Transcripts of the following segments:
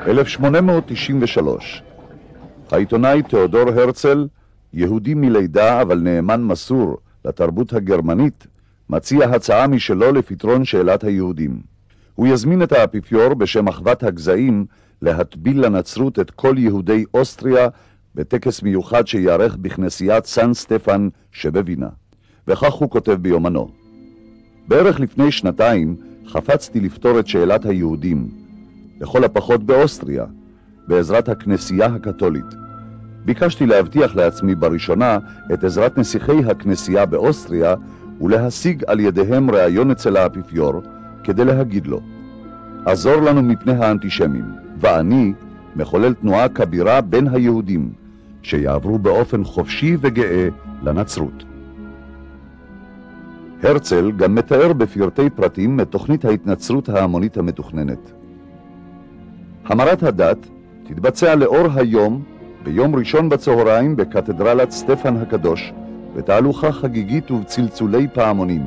1893. העיתונאי תיאודור הרצל, יהודי מלידה אבל נאמן מסור לתרבות הגרמנית, מציע הצעה משלו לפתרון שאלת היהודים. הוא יזמין את האפיפיור בשם אחוות הגזעים להטביל לנצרות את כל יהודי אוסטריה בטקס מיוחד שיערך בכנסיית סן סטפן שבווינה. וכך הוא כותב ביומנו: בערך לפני 2 חפצתי לפתור את שאלת היהודים, לכל הפחות באוסטריה, בעזרת הכנסייה הקתולית. ביקשתי להבטיח לעצמי בראשונה את עזרת נסיכי הכנסייה באוסטריה ולהשיג על ידיהם ראיון אצל האפיפיור כדי להגיד לו: עזור לנו מפני האנטישמים, ואני מחולל תנועה כבירה בין היהודים שיעברו באופן חופשי וגאה לנצרות. הרצל גם מתאר בפרטי פרטים את תוכנית ההתנצרות ההמונית המתוכננת. המרת הדת תתבצע לאור היום ביום ראשון בצהריים בקתדרלת סטפן הקדוש, בתהלוכה חגיגית ובצלצולי פעמונים.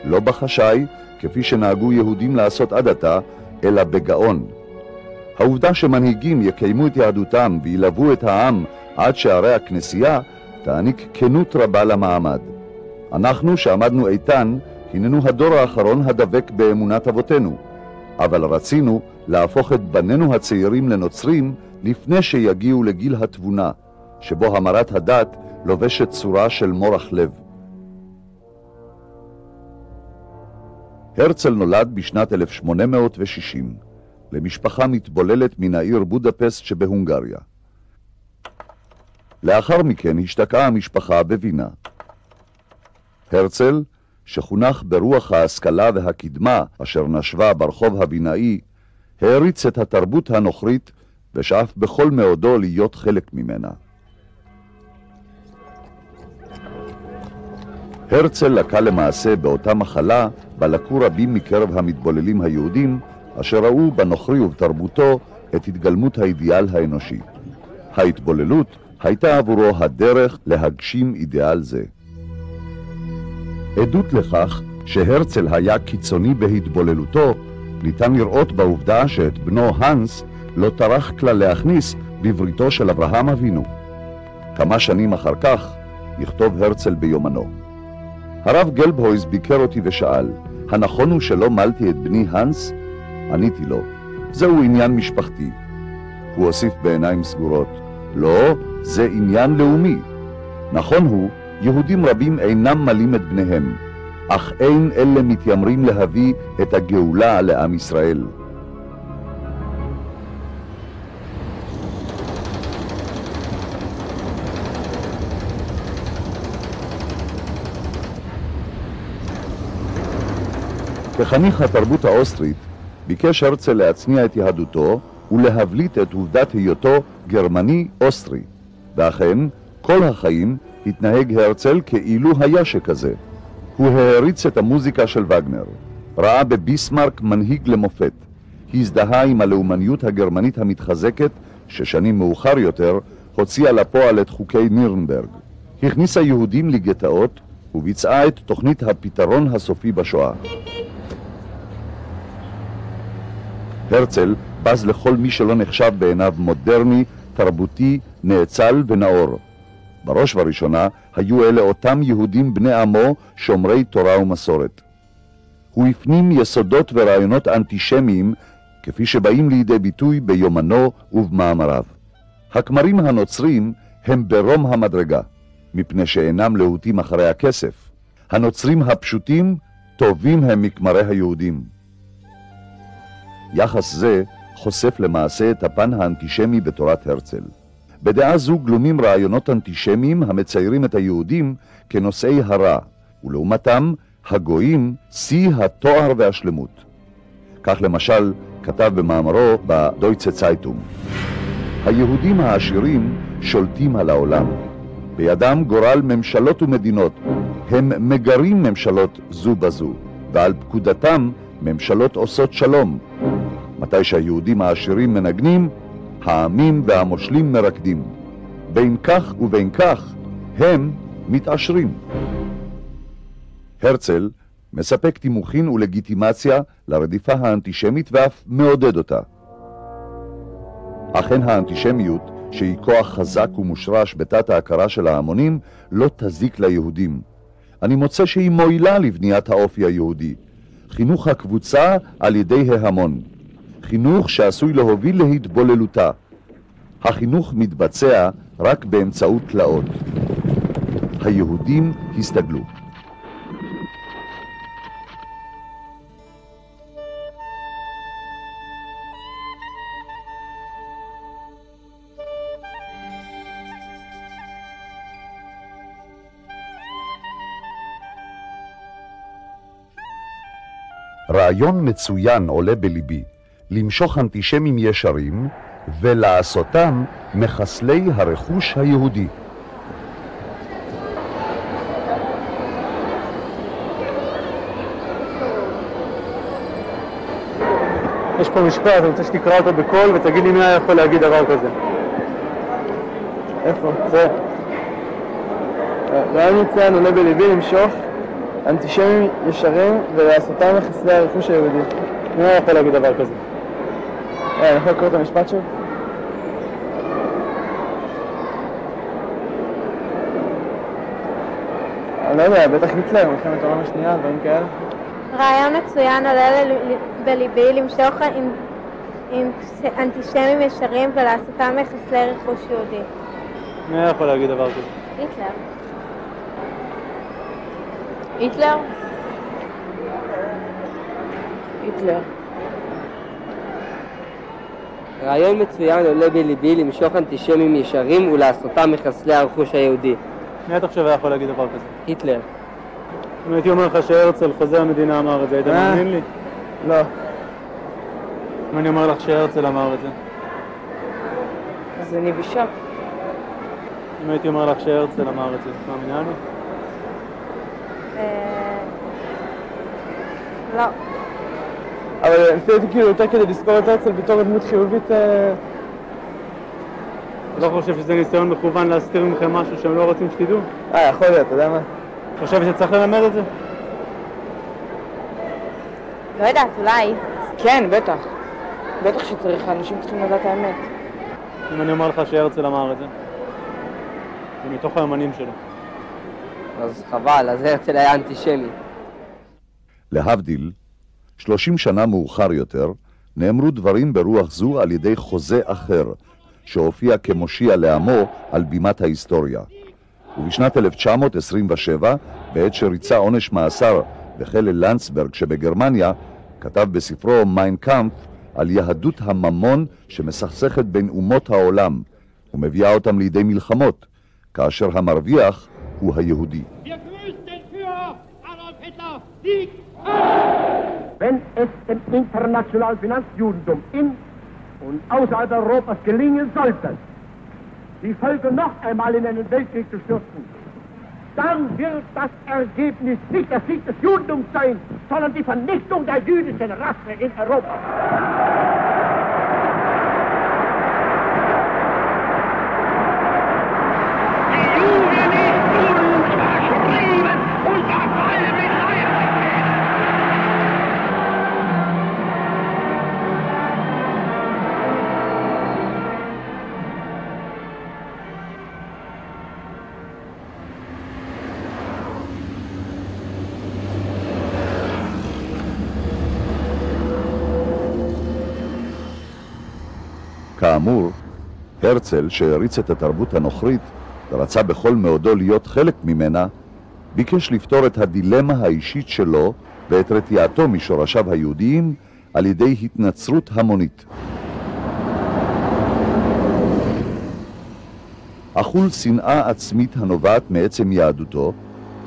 לא בחשאי, כפי שנהגו יהודים לעשות עד עתה, אלא בגאון. העובדה שמנהיגים יקיימו את יהדותם וילוו את העם עד שערי הכנסייה, תעניק כנות רבה למעמד. אנחנו שעמדנו איתן, הננו הדור האחרון הדבק באמונת אבותינו, אבל רצינו להפוך את בנינו הצעירים לנוצרים לפני שיגיעו לגיל התבונה, שבו המרת הדת לובשת צורה של מורח לב. הרצל נולד בשנת 1860, למשפחה מתבוללת מן העיר בודפסט שבהונגריה. לאחר מכן השתקעה המשפחה בווינה. הרצל, שחונך ברוח ההשכלה והקדמה אשר נשבה ברחוב הווינאי, העריץ את התרבות הנוכרית ושאף בכל מאודו להיות חלק ממנה. הרצל לקה למעשה באותה מחלה בה לקו רבים מקרב המתבוללים היהודים, אשר ראו בנוכרי ובתרבותו את התגלמות האידיאל האנושי. ההתבוללות הייתה עבורו הדרך להגשים אידיאל זה. עדות לכך שהרצל היה קיצוני בהתבוללותו ניתן לראות בעובדה שאת בנו הנס לא טרח כלל להכניס בבריתו של אברהם אבינו. כמה שנים אחר כך יכתוב הרצל ביומנו: הרב גלבהויז ביקר אותי ושאל, הנכון הוא שלא מלתי את בני הנס? עניתי לו, זהו עניין משפחתי. הוא הוסיף בעיניים סגורות, לא, זה עניין לאומי. נכון הוא, יהודים רבים אינם מלים את בניהם, אך אין אלה מתיימרים להביא את הגאולה לעם ישראל. כחניך התרבות האוסטרית, ביקש הרצל להצניע את יהדותו ולהבליט את עובדת היותו גרמני-אוסטרי. ואכן, כל החיים התנהג הרצל כאילו היה שכזה. הוא העריץ את המוזיקה של וגנר, ראה בביסמרק מנהיג למופת, הזדהה עם הלאומניות הגרמנית המתחזקת ששנים מאוחר יותר הוציאה לפועל את חוקי נירנברג. הכניסה יהודים לגטאות וביצעה את תוכנית הפתרון הסופי בשואה. הרצל בז לכל מי שלא נחשב בעיניו מודרני, תרבותי, נאצל ונאור. בראש ובראשונה היו אלה אותם יהודים בני עמו שומרי תורה ומסורת. הוא הפנים יסודות ורעיונות אנטישמיים כפי שבאים לידי ביטוי ביומנו ובמאמריו. הכמרים הנוצרים הם ברום המדרגה, מפני שאינם להוטים אחרי הכסף. הנוצרים הפשוטים טובים הם מכמרי היהודים. יחס זה חושף למעשה את הפן האנטישמי בתורת הרצל. בדעה זו גלומים רעיונות אנטישמיים המציירים את היהודים כנושאי הרע, ולעומתם הגויים שיא התואר והשלמות. כך למשל כתב במאמרו בדויטשה צייטונג: היהודים העשירים שולטים על העולם. בידם גורל ממשלות ומדינות, הם מגרים ממשלות זו בזו, ועל פקודתם ממשלות עושות שלום. מתי שהיהודים העשירים מנגנים, העמים והמושלים מרקדים. בין כך ובין כך הם מתעשרים. הרצל מספק תימוכין ולגיטימציה לרדיפה האנטישמית ואף מעודד אותה. אכן האנטישמיות, שהיא כוח חזק ומושרש בתת ההכרה של ההמונים, לא תזיק ליהודים. אני מוצא שהיא מועילה לבניית האופי היהודי. חינוך הקבוצה על ידי ההמון. חינוך שעשוי להוביל להתבוללותה. החינוך מתבצע רק באמצעות תלאות. היהודים הסתגלו. רעיון מצוין עולה בליבי, למשוך אנטישמים ישרים ולעשותם מחסלי הרכוש היהודי. יש פה משפט, אני רוצה שתקרא אותו בקול ותגיד לי מי היה יכול להגיד דבר כזה. איפה? זה. רעיון מצוין עולה בליבי למשוך אנטישמים ישרים ולעשותם מחסלי הרכוש היהודי. מי היה יכול להגיד דבר כזה? אני יכול לקרוא את המשפט שוב? אני לא יודע, בטח היטלר, מלחמת העולם השנייה, דברים כאלה. רעיון מצוין עולה בליבי למשוך אנטישמים ישרים ולעשותם מחסלי רכוש יהודי. מי היה יכול להגיד דבר כזה? היטלר. היטלר? היטלר. רעיון מצוין עולה בליבי למשוך אנטישמים ישרים ולעשותם מחסלי הרכוש היהודי. מי אתה חושב היה יכול להגיד דבר כזה? היטלר. אם הייתי אומר לך שהרצל חוזה המדינה אמר את זה, היית מאמין לי? לא. אם אני אומר לך שהרצל אמר את זה? אז אני בשוק. אם הייתי אומר לך שהרצל אמר את זה, מאמינה לי? לא. אבל לפי דעתי כאילו יותר כדי לזכור את הרצל בתור דמות חיובית. לא חושב שזה ניסיון מכוון להסתיר מכם משהו שהם לא רוצים שתדעו? יכול להיות, אתה יודע מה? חושב שצריך ללמד את זה? לא יודעת, אולי. כן, בטח. בטח שצריך, אנשים צריכים לדעת האמת. אם אני אומר לך שהרצל אמר את זה, זה מתוך היומנים שלו. אז חבל, אז הרצל היה אנטישמי. להבדיל, 30 שנה מאוחר יותר, נאמרו דברים ברוח זו על ידי חוזה אחר, שהופיע כמושיע לעמו על בימת ההיסטוריה. ובשנת 1927, בעת שריצה עונש מאסר בכלא לנצברג שבגרמניה, כתב בספרו מיין קאמפף על יהדות הממון שמסכסכת בין אומות העולם, ומביאה אותם לידי מלחמות, כאשר המרוויח הוא היהודי. Wenn es dem internationalen Finanzjudentum in und außerhalb Europas gelingen sollte, die Völker noch einmal in einen Weltkrieg zu stürzen, dann wird das Ergebnis nicht der Sieg des Judentums sein, sondern die Vernichtung der jüdischen Rasse in Europa. Die Juden ist uns verschrieben und verfallen mit כאמור, הרצל, שהריץ את התרבות הנוכרית ורצה בכל מאודו להיות חלק ממנה, ביקש לפתור את הדילמה האישית שלו ואת רתיעתו משורשיו היהודיים על ידי התנצרות המונית. אכול שנאה עצמית הנובעת מעצם יהדותו,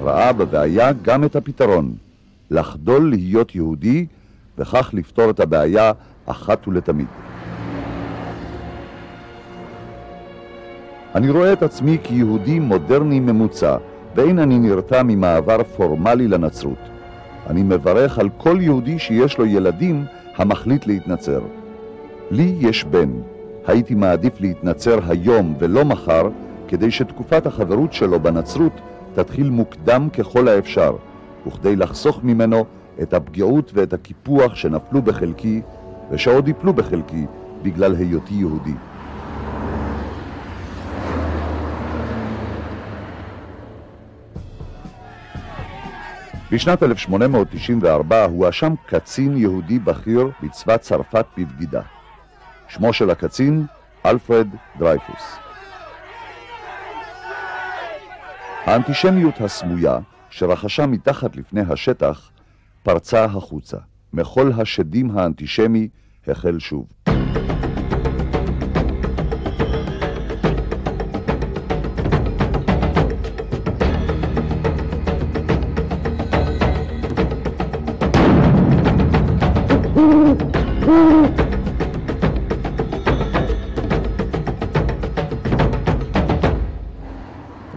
ראה בבעיה גם את הפתרון, לחדול להיות יהודי וכך לפתור את הבעיה אחת ולתמיד. אני רואה את עצמי כיהודי מודרני ממוצע, ואין אני נרתע ממעבר פורמלי לנצרות. אני מברך על כל יהודי שיש לו ילדים המחליט להתנצר. לי יש בן. הייתי מעדיף להתנצר היום ולא מחר, כדי שתקופת החברות שלו בנצרות תתחיל מוקדם ככל האפשר, וכדי לחסוך ממנו את הפגיעות ואת הקיפוח שנפלו בחלקי, ושעוד יפלו בחלקי בגלל היותי יהודי. בשנת 1894 הואשם קצין יהודי בכיר בצבא צרפת בבגידה. שמו של הקצין, אלפרד דרייפוס. האנטישמיות הסמויה, שרחשה מתחת לפני השטח, פרצה החוצה. מכל השדים האנטישמי החל שוב.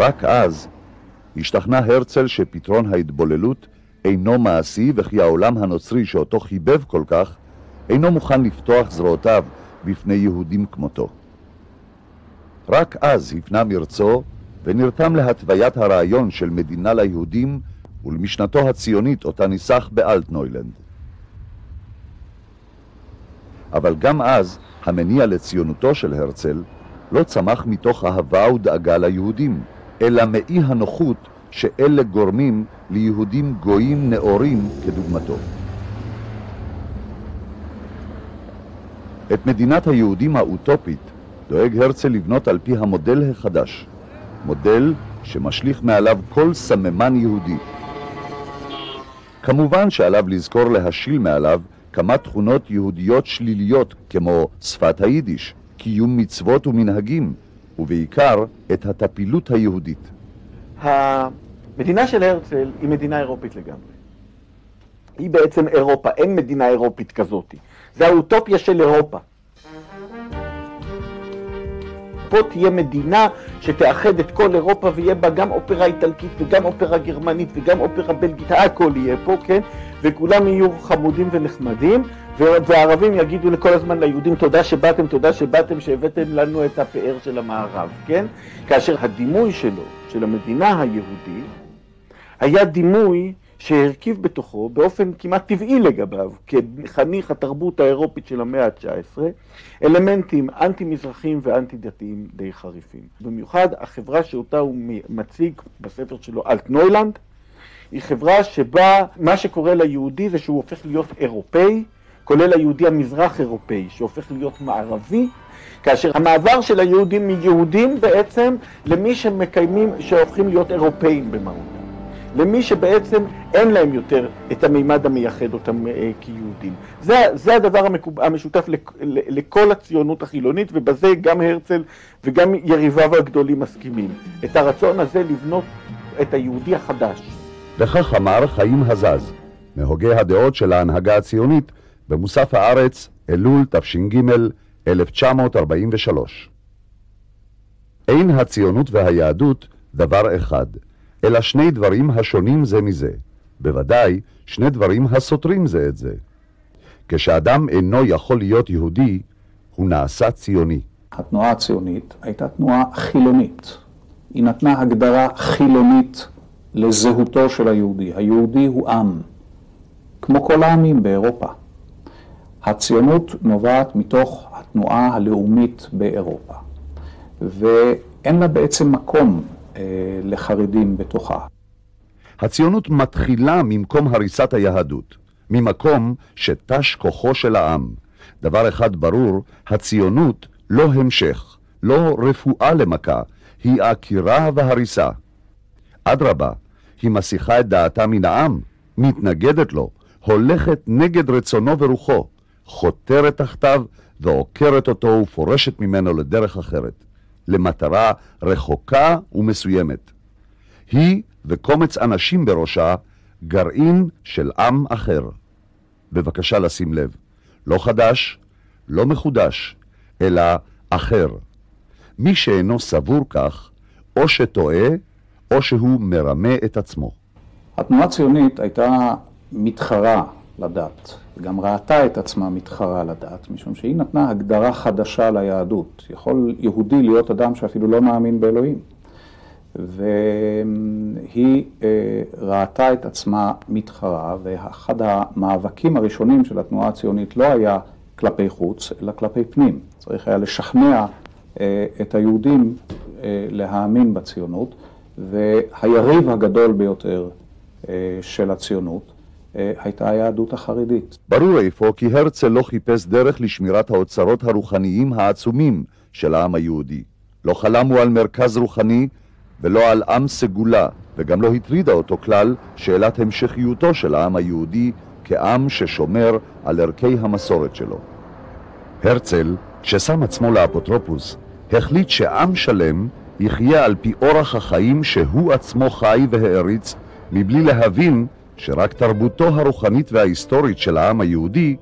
רק אז השתכנע הרצל שפתרון ההתבוללות אינו מעשי, וכי העולם הנוצרי שאותו חיבב כל כך אינו מוכן לפתוח זרועותיו בפני יהודים כמותו. רק אז הפנה מרצו ונרתם להתוויית הרעיון של מדינה ליהודים ולמשנתו הציונית אותה ניסח באלטנוילנד. אבל גם אז המניע לציונותו של הרצל לא צמח מתוך אהבה ודאגה ליהודים, אלא מאי הנוחות שאלה גורמים ליהודים גויים נאורים כדוגמתו. את מדינת היהודים האוטופית דואג הרצל לבנות על פי המודל החדש, מודל שמשליך מעליו כל סממן יהודי. כמובן שעליו לזכור להשיל מעליו כמה תכונות יהודיות שליליות כמו שפת היידיש, קיום מצוות ומנהגים, ובעיקר את הטפילות היהודית. המדינה של הרצל היא מדינה אירופית לגמרי. היא בעצם אירופה, אין מדינה אירופית כזאת. זה האוטופיה של אירופה. פה תהיה מדינה שתאחד את כל אירופה ויהיה בה גם אופרה איטלקית וגם אופרה גרמנית וגם אופרה בלגית, הכל יהיה פה, כן? וכולם יהיו חמודים ונחמדים, והערבים יגידו לכל הזמן ליהודים תודה שבאתם, שהבאתם לנו את הפאר של המערב, כן? כאשר הדימוי שלו, של המדינה היהודית, היה דימוי שהרכיב בתוכו באופן כמעט טבעי לגביו, כחניך התרבות האירופית של המאה ה-19, אלמנטים אנטי-מזרחיים ואנטי-דתיים די חריפים. במיוחד החברה שאותה הוא מציג בספר שלו, אלטנוילנד, היא חברה שבה מה שקורה ליהודי זה שהוא הופך להיות אירופאי, כולל היהודי המזרח אירופאי, שהופך להיות מערבי, כאשר המעבר של היהודים מיהודים בעצם למי שהופכים להיות אירופאים במהות. למי שבעצם אין להם יותר את המימד המייחד אותם כיהודים. זה הדבר המשותף לכל הציונות החילונית, ובזה גם הרצל וגם יריביו הגדולים מסכימים. את הרצון הזה לבנות את היהודי החדש. לכך אמר חיים הזז, מהוגי הדעות של ההנהגה הציונית, במוסף הארץ, אלול תש"ג 1943. אין הציונות והיהדות דבר אחד, אלא שני דברים השונים זה מזה, בוודאי שני דברים הסותרים זה את זה. כשאדם אינו יכול להיות יהודי, הוא נעשה ציוני. התנועה הציונית הייתה תנועה חילונית. היא נתנה הגדרה חילונית לזהותו של היהודי. היהודי הוא עם, כמו כל העמים באירופה. הציונות נובעת מתוך התנועה הלאומית באירופה, ואין לה בעצם מקום לחרדים בתוכה. הציונות מתחילה ממקום הריסת היהדות, ממקום שתש כוחו של העם. דבר אחד ברור, הציונות לא המשך, לא רפואה למכה, היא עקירה והריסה. אדרבה, היא מסיחה את דעתה מן העם, מתנגדת לו, הולכת נגד רצונו ורוחו, חותרת תחתיו ועוקרת אותו ופורשת ממנו לדרך אחרת, למטרה רחוקה ומסוימת. היא וקומץ אנשים בראשה גרעין של עם אחר. בבקשה לשים לב, לא חדש, לא מחודש, אלא אחר. מי שאינו סבור כך, או שטועה, או שהוא מרמה את עצמו. התנועה הציונית הייתה מתחרה לדת, גם ראתה את עצמה מתחרה לדת, משום שהיא נתנה הגדרה חדשה ליהדות. יכול יהודי להיות אדם שאפילו לא מאמין באלוהים. והיא ראתה את עצמה מתחרה, ואחד המאבקים הראשונים של התנועה הציונית לא היה כלפי חוץ, אלא כלפי פנים. צריך היה לשכנע את היהודים להאמין בציונות, והיריב הגדול ביותר של הציונות הייתה היהדות החרדית. ברור אפוא כי הרצל לא חיפש דרך לשמירת האוצרות הרוחניים העצומים של העם היהודי. לא חלם הוא על מרכז רוחני ולא על עם סגולה, וגם לא הטרידה אותו כלל שאלת המשכיותו של העם היהודי כעם ששומר על ערכי המסורת שלו. הרצל, ששם עצמו לאפוטרופוס, החליט שעם שלם יחיה על פי אורח החיים שהוא עצמו חי והעריץ, מבלי להבין שרק תרבותו הרוחנית וההיסטורית של העם היהודי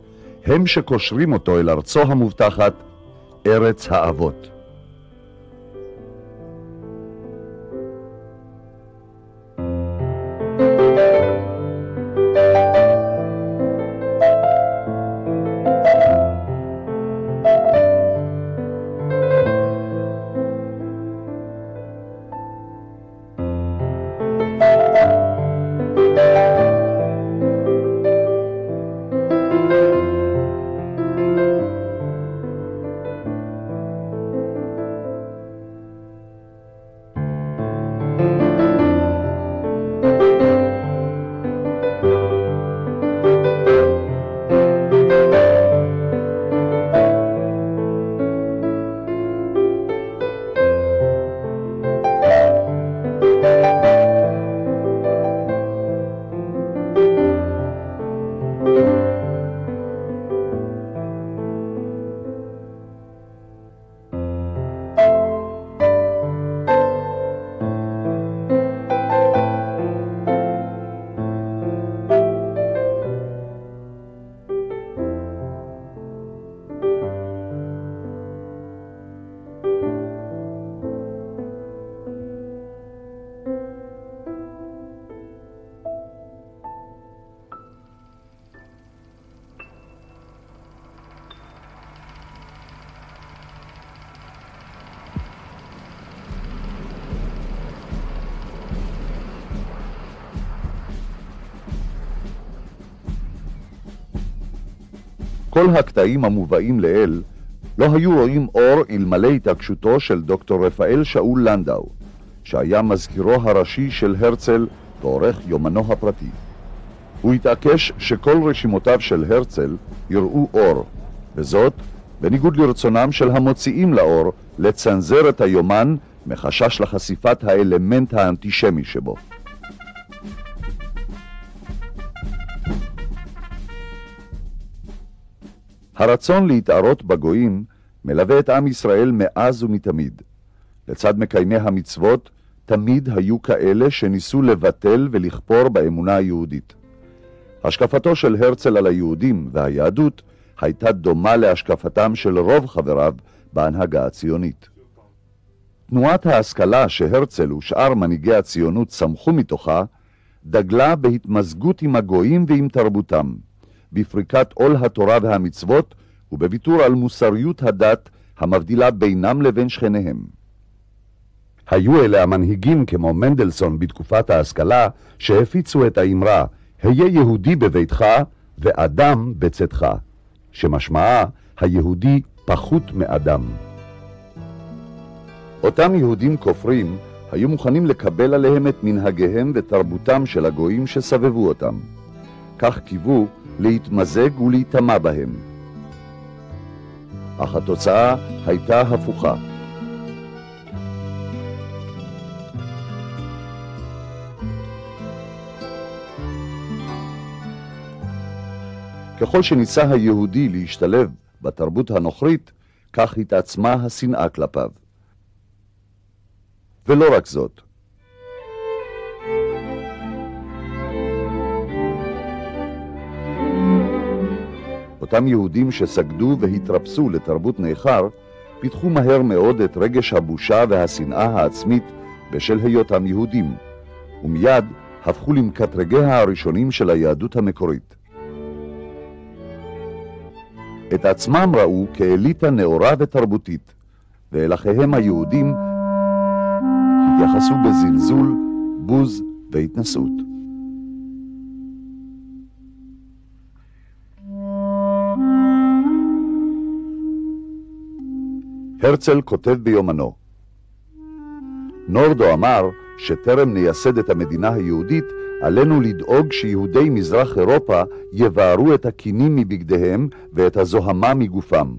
הם שקושרים אותו אל ארצו המובטחת, ארץ האבות. כל הקטעים המובאים לאל לא היו רואים אור אלמלא התעקשותו של דוקטור רפאל שאול לנדאו, שהיה מזכירו הראשי של הרצל ועורך יומנו הפרטי. הוא התעקש שכל רשימותיו של הרצל יראו אור, וזאת בניגוד לרצונם של המוציאים לאור לצנזר את היומן מחשש לחשיפת האלמנט האנטישמי שבו. הרצון להתערות בגויים מלווה את עם ישראל מאז ומתמיד. לצד מקיימי המצוות תמיד היו כאלה שניסו לבטל ולכפור באמונה היהודית. השקפתו של הרצל על היהודים והיהדות הייתה דומה להשקפתם של רוב חבריו בהנהגה הציונית. תנועת ההשכלה שהרצל ושאר מנהיגי הציונות צמחו מתוכה דגלה בהתמזגות עם הגויים ועם תרבותם, בפריקת עול התורה והמצוות ובוויתור על מוסריות הדת המבדילה בינם לבין שכניהם. היו אלה המנהיגים כמו מנדלסון בתקופת ההשכלה שהפיצו את האמרה היה יהודי בביתך ואדם בצאתך, שמשמעה היהודי פחות מאדם. אותם יהודים כופרים היו מוכנים לקבל עליהם את מנהגיהם ותרבותם של הגויים שסבבו אותם. כך קיוו להתמזג ולהיטמע בהם. אך התוצאה הייתה הפוכה. ככל שניסה היהודי להשתלב בתרבות הנוכרית, כך התעצמה השנאה כלפיו. ולא רק זאת. אותם יהודים שסגדו והתרפסו לתרבות ניכר, פיתחו מהר מאוד את רגש הבושה והשנאה העצמית בשל היותם יהודים, ומיד הפכו למקטרגיה הראשונים של היהדות המקורית. את עצמם ראו כאליטה נאורה ותרבותית, ואל אחיהם היהודים התייחסו בזלזול, בוז והתנשאות. הרצל כותב ביומנו: נורדו אמר שטרם נייסד את המדינה היהודית, עלינו לדאוג שיהודי מזרח אירופה יבערו את הכינים מבגדיהם ואת הזוהמה מגופם.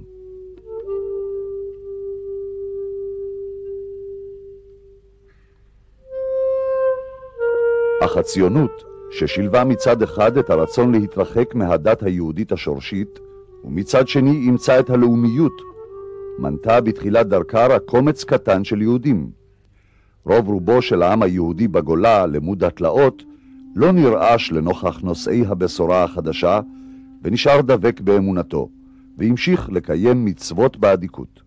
אך הציונות, ששילבה מצד אחד את הרצון להתרחק מהדת היהודית השורשית, ומצד שני אימצה את הלאומיות, מנתה בתחילת דרכה רק קומץ קטן של יהודים. רוב רובו של העם היהודי בגולה, למוד התלאות, לא נרעש לנוכח נושאי הבשורה החדשה, ונשאר דבק באמונתו, והמשיך לקיים מצוות באדיקות.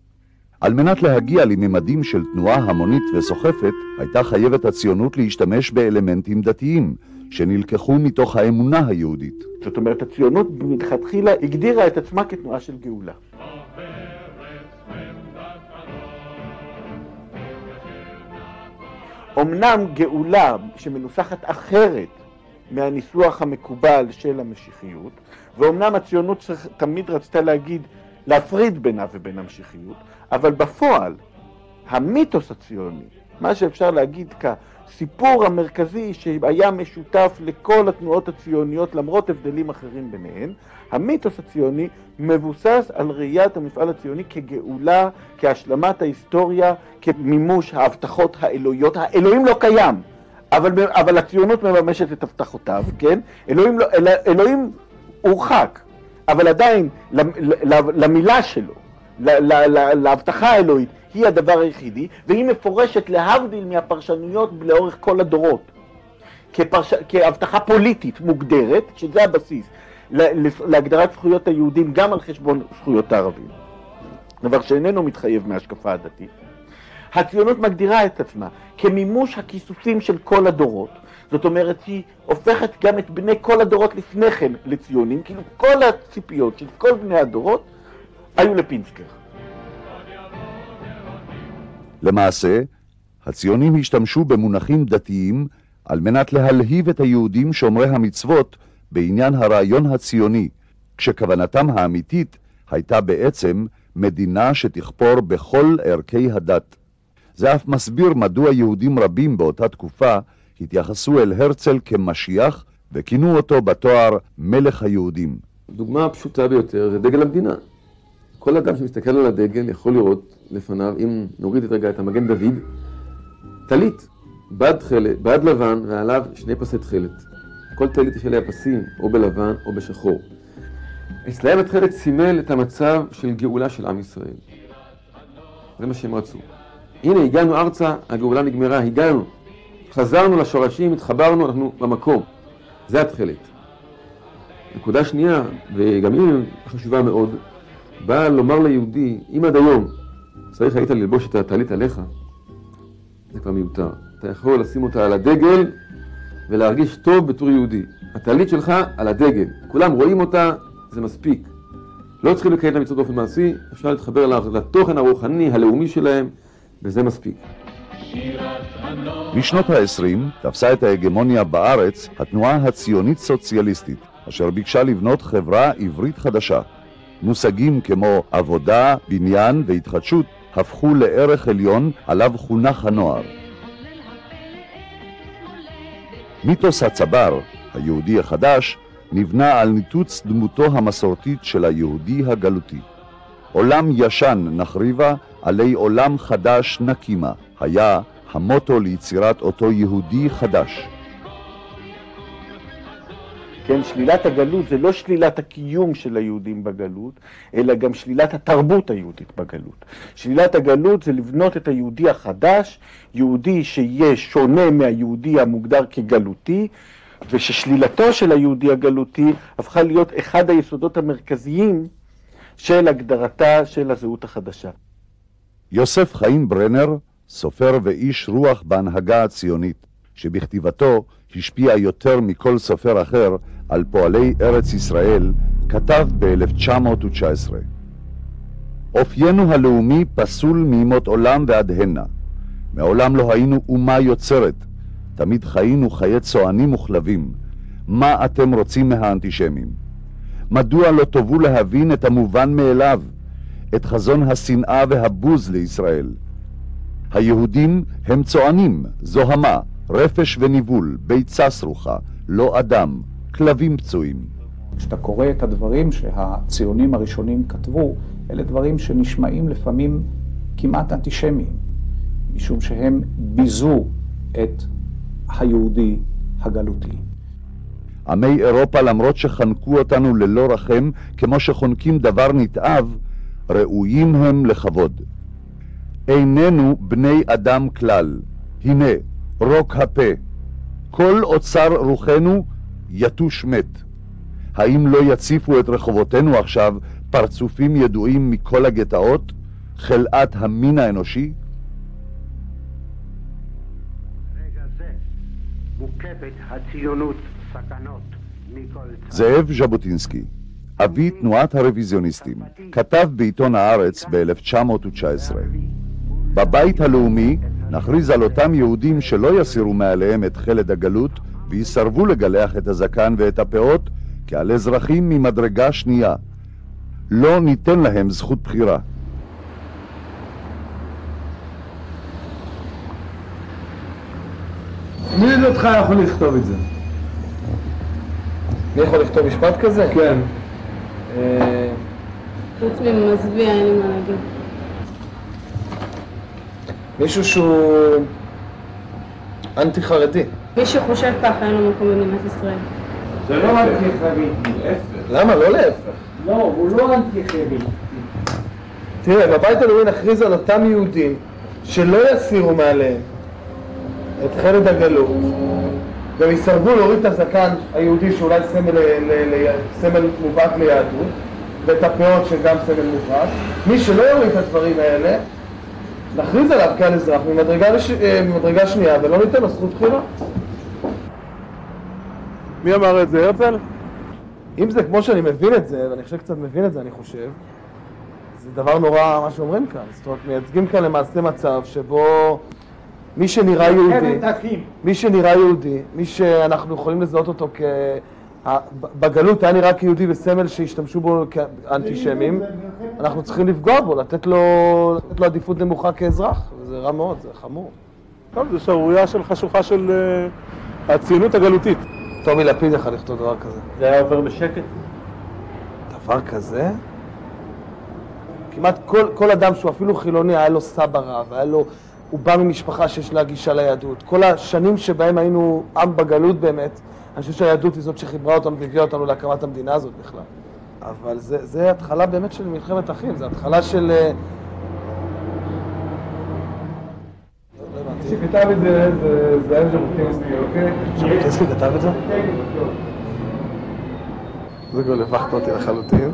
על מנת להגיע לממדים של תנועה המונית וסוחפת, הייתה חייבת הציונות להשתמש באלמנטים דתיים, שנלקחו מתוך האמונה היהודית. זאת אומרת, הציונות מלכתחילה הגדירה את עצמה כתנועה של גאולה. אמנם גאולה שמנוסחת אחרת מהניסוח המקובל של המשיחיות, ואומנם הציונות תמיד רצתה להפריד בינה ובין המשיחיות, אבל בפועל המיתוס הציוני, מה שאפשר להגיד כסיפור המרכזי שהיה משותף לכל התנועות הציוניות למרות הבדלים אחרים ביניהן, המיתוס הציוני מבוסס על ראיית המפעל הציוני כגאולה, כהשלמת ההיסטוריה, כמימוש ההבטחות האלוהיות. האלוהים לא קיים, אבל הציונות מממשת את הבטחותיו, כן? אלוהים הורחק, אבל עדיין למילה שלו, להבטחה האלוהית, היא הדבר היחידי, והיא מפורשת להבדיל מהפרשנויות לאורך כל הדורות, כהבטחה פוליטית מוגדרת, שזה הבסיס להגדרת זכויות היהודים גם על חשבון זכויות הערבים, דבר שאיננו מתחייב מהשקפה הדתית. הציונות מגדירה את עצמה כמימוש הכיסוסים של כל הדורות, זאת אומרת היא הופכת גם את בני כל הדורות לפני כן לציונים, כאילו כל הציפיות של כל בני הדורות היו לפינסקר. למעשה, הציונים השתמשו במונחים דתיים על מנת להלהיב את היהודים שומרי המצוות בעניין הרעיון הציוני, כשכוונתם האמיתית הייתה בעצם מדינה שתכפור בכל ערכי הדת. זה אף מסביר מדוע יהודים רבים באותה תקופה התייחסו אל הרצל כמשיח וכינו אותו בתואר מלך היהודים. דוגמה פשוטה ביותר זה דגל המדינה. כל אדם שמסתכל על הדגל יכול לראות לפניו, אם נוריד את רגע את המגן דוד, טלית, בד לבן ועליו 2 פסי תכלת. כל טלית יש עליה פסים או בלבן או בשחור. אצלהם התכלת סימל את המצב של גאולה של עם ישראל. זה מה שהם רצו. הנה הגענו ארצה, הגאולה נגמרה, הגענו. חזרנו לשורשים, התחברנו, אנחנו במקום. זה התכלת. נקודה שנייה, וגם היא חשובה מאוד, באה לומר ליהודי, אם עד היום צריך היית ללבוש את הטלית עליך, זה כבר מיותר. אתה יכול לשים אותה על הדגל ולהרגיש טוב בתור יהודי. הטלית שלך על הדגל. כולם רואים אותה, זה מספיק. לא צריכים לקיים את המצוות באופן מעשי, אפשר להתחבר לתוכן הרוחני, הלאומי שלהם, וזה מספיק. בשנות ה-20 תפסה את ההגמוניה בארץ התנועה הציונית סוציאליסטית, אשר ביקשה לבנות חברה עברית חדשה. מושגים כמו עבודה, בניין והתחדשות הפכו לערך עליון עליו חונך הנוער. מיתוס הצבר, היהודי החדש, נבנה על ניתוץ דמותו המסורתית של היהודי הגלותי. עולם ישן נחריבה, עלי עולם חדש נקימה, היה המוטו ליצירת אותו יהודי חדש. כן, שלילת הגלות זה לא שלילת הקיום של היהודים בגלות, אלא גם שלילת התרבות היהודית בגלות. שלילת הגלות זה לבנות את היהודי החדש, יהודי שיהיה שונה מהיהודי המוגדר כגלותי, וששלילתו של היהודי הגלותי הפכה להיות אחד היסודות המרכזיים של הגדרתה של הזהות החדשה. יוסף חיים ברנר, סופר ואיש רוח בהנהגה הציונית, שבכתיבתו השפיע יותר מכל סופר אחר על פועלי ארץ ישראל, כתב ב-1919: אופיינו הלאומי פסול מימות עולם ועד הנה. מעולם לא היינו אומה יוצרת, תמיד חיינו חיי צוענים וכלבים. מה אתם רוצים מהאנטישמים? מדוע לא תובו להבין את המובן מאליו, את חזון השנאה והבוז לישראל? היהודים הם צוענים, זוהמה, רפש וניבול, ביצה סרוחה, לא אדם, כלבים פצועים. כשאתה קורא את הדברים שהציונים הראשונים כתבו, אלה דברים שנשמעים לפעמים כמעט אנטישמיים, משום שהם ביזו את היהודי הגלותי. עמי אירופה, למרות שחנקו אותנו ללא רחם, כמו שחונקים דבר נתעב, ראויים הם לכבוד. איננו בני אדם כלל, הנה, רוק הפה, כל אוצר רוחנו יתוש מת. האם לא יציפו את רחובותינו עכשיו פרצופים ידועים מכל הגטאות, חלאת המין האנושי? רגע זה מוקפת הציונות סכנות מכל צד. זאב ז'בוטינסקי, אבי תנועת הרוויזיוניסטים, כתב בעיתון הארץ ב-1919. בבית הלאומי נכריז על אותם יהודים שלא יסירו מעליהם את חלד הגלות ויסרבו לגלח את הזקן ואת הפאות כעל אזרחים ממדרגה שנייה. לא ניתן להם זכות בחירה. מי לדעתך יכול לכתוב את זה? מי יכול לכתוב משפט כזה? כן. חוץ ממזוויע, אין לי מה להגיד. מישהו שהוא אנטי חרדי. מי שחושב ככה אין לו מקום במדינת ישראל. זה לא אנטי חרדי, להפך. למה? לא להפך. לא, הוא לא אנטי חרדי. תראה, בבית הלאומי נכריז על אותם יהודים שלא יסירו מעליהם את חלד הגלות, גם יסרבו להוריד את הזקן היהודי שאולי סמל מובהק ליהדות, ואת הפאות שגם סמל מובהק. מי שלא יוריד את הדברים האלה, נכריז עליו כעל אזרח ממדרגה שנייה, ולא ניתן לו זכות בחירה. מי אמר את זה, הרצל? אם זה כמו שאני מבין את זה, ואני חושב קצת מבין את זה, אני חושב, זה דבר נורא מה שאומרים כאן. זאת אומרת, מייצגים כאן למעשה מצב שבו מי שנראה יהודי, מי שאנחנו יכולים לזהות אותו בגלות היה נראה כיהודי וסמל שהשתמשו בו כאנטישמים, אנחנו צריכים לפגוע בו, לתת לו עדיפות נמוכה כאזרח, וזה רע מאוד, זה חמור. טוב, זו שערורייה של חשוכה של הציונות הגלותית. טומי לפיד יכול לכתוב דבר כזה. זה היה עובר בשקט? דבר כזה? כמעט כל אדם שהוא אפילו חילוני היה לו סבא רב, הוא בא ממשפחה שיש לה גישה ליהדות. כל השנים שבהם היינו עם בגלות באמת, אני חושב שהיהדות היא זאת שחיברה אותנו והביאה אותנו להקמת המדינה הזאת בכלל. אבל זה התחלה באמת של מלחמת אחים, זה התחלה של... שכתב את זה, זה היה ז'בוטינסקי, אוקיי? ז'בוטינסקי כתב את זה? זה כבר לבחת אותי לחלוטין.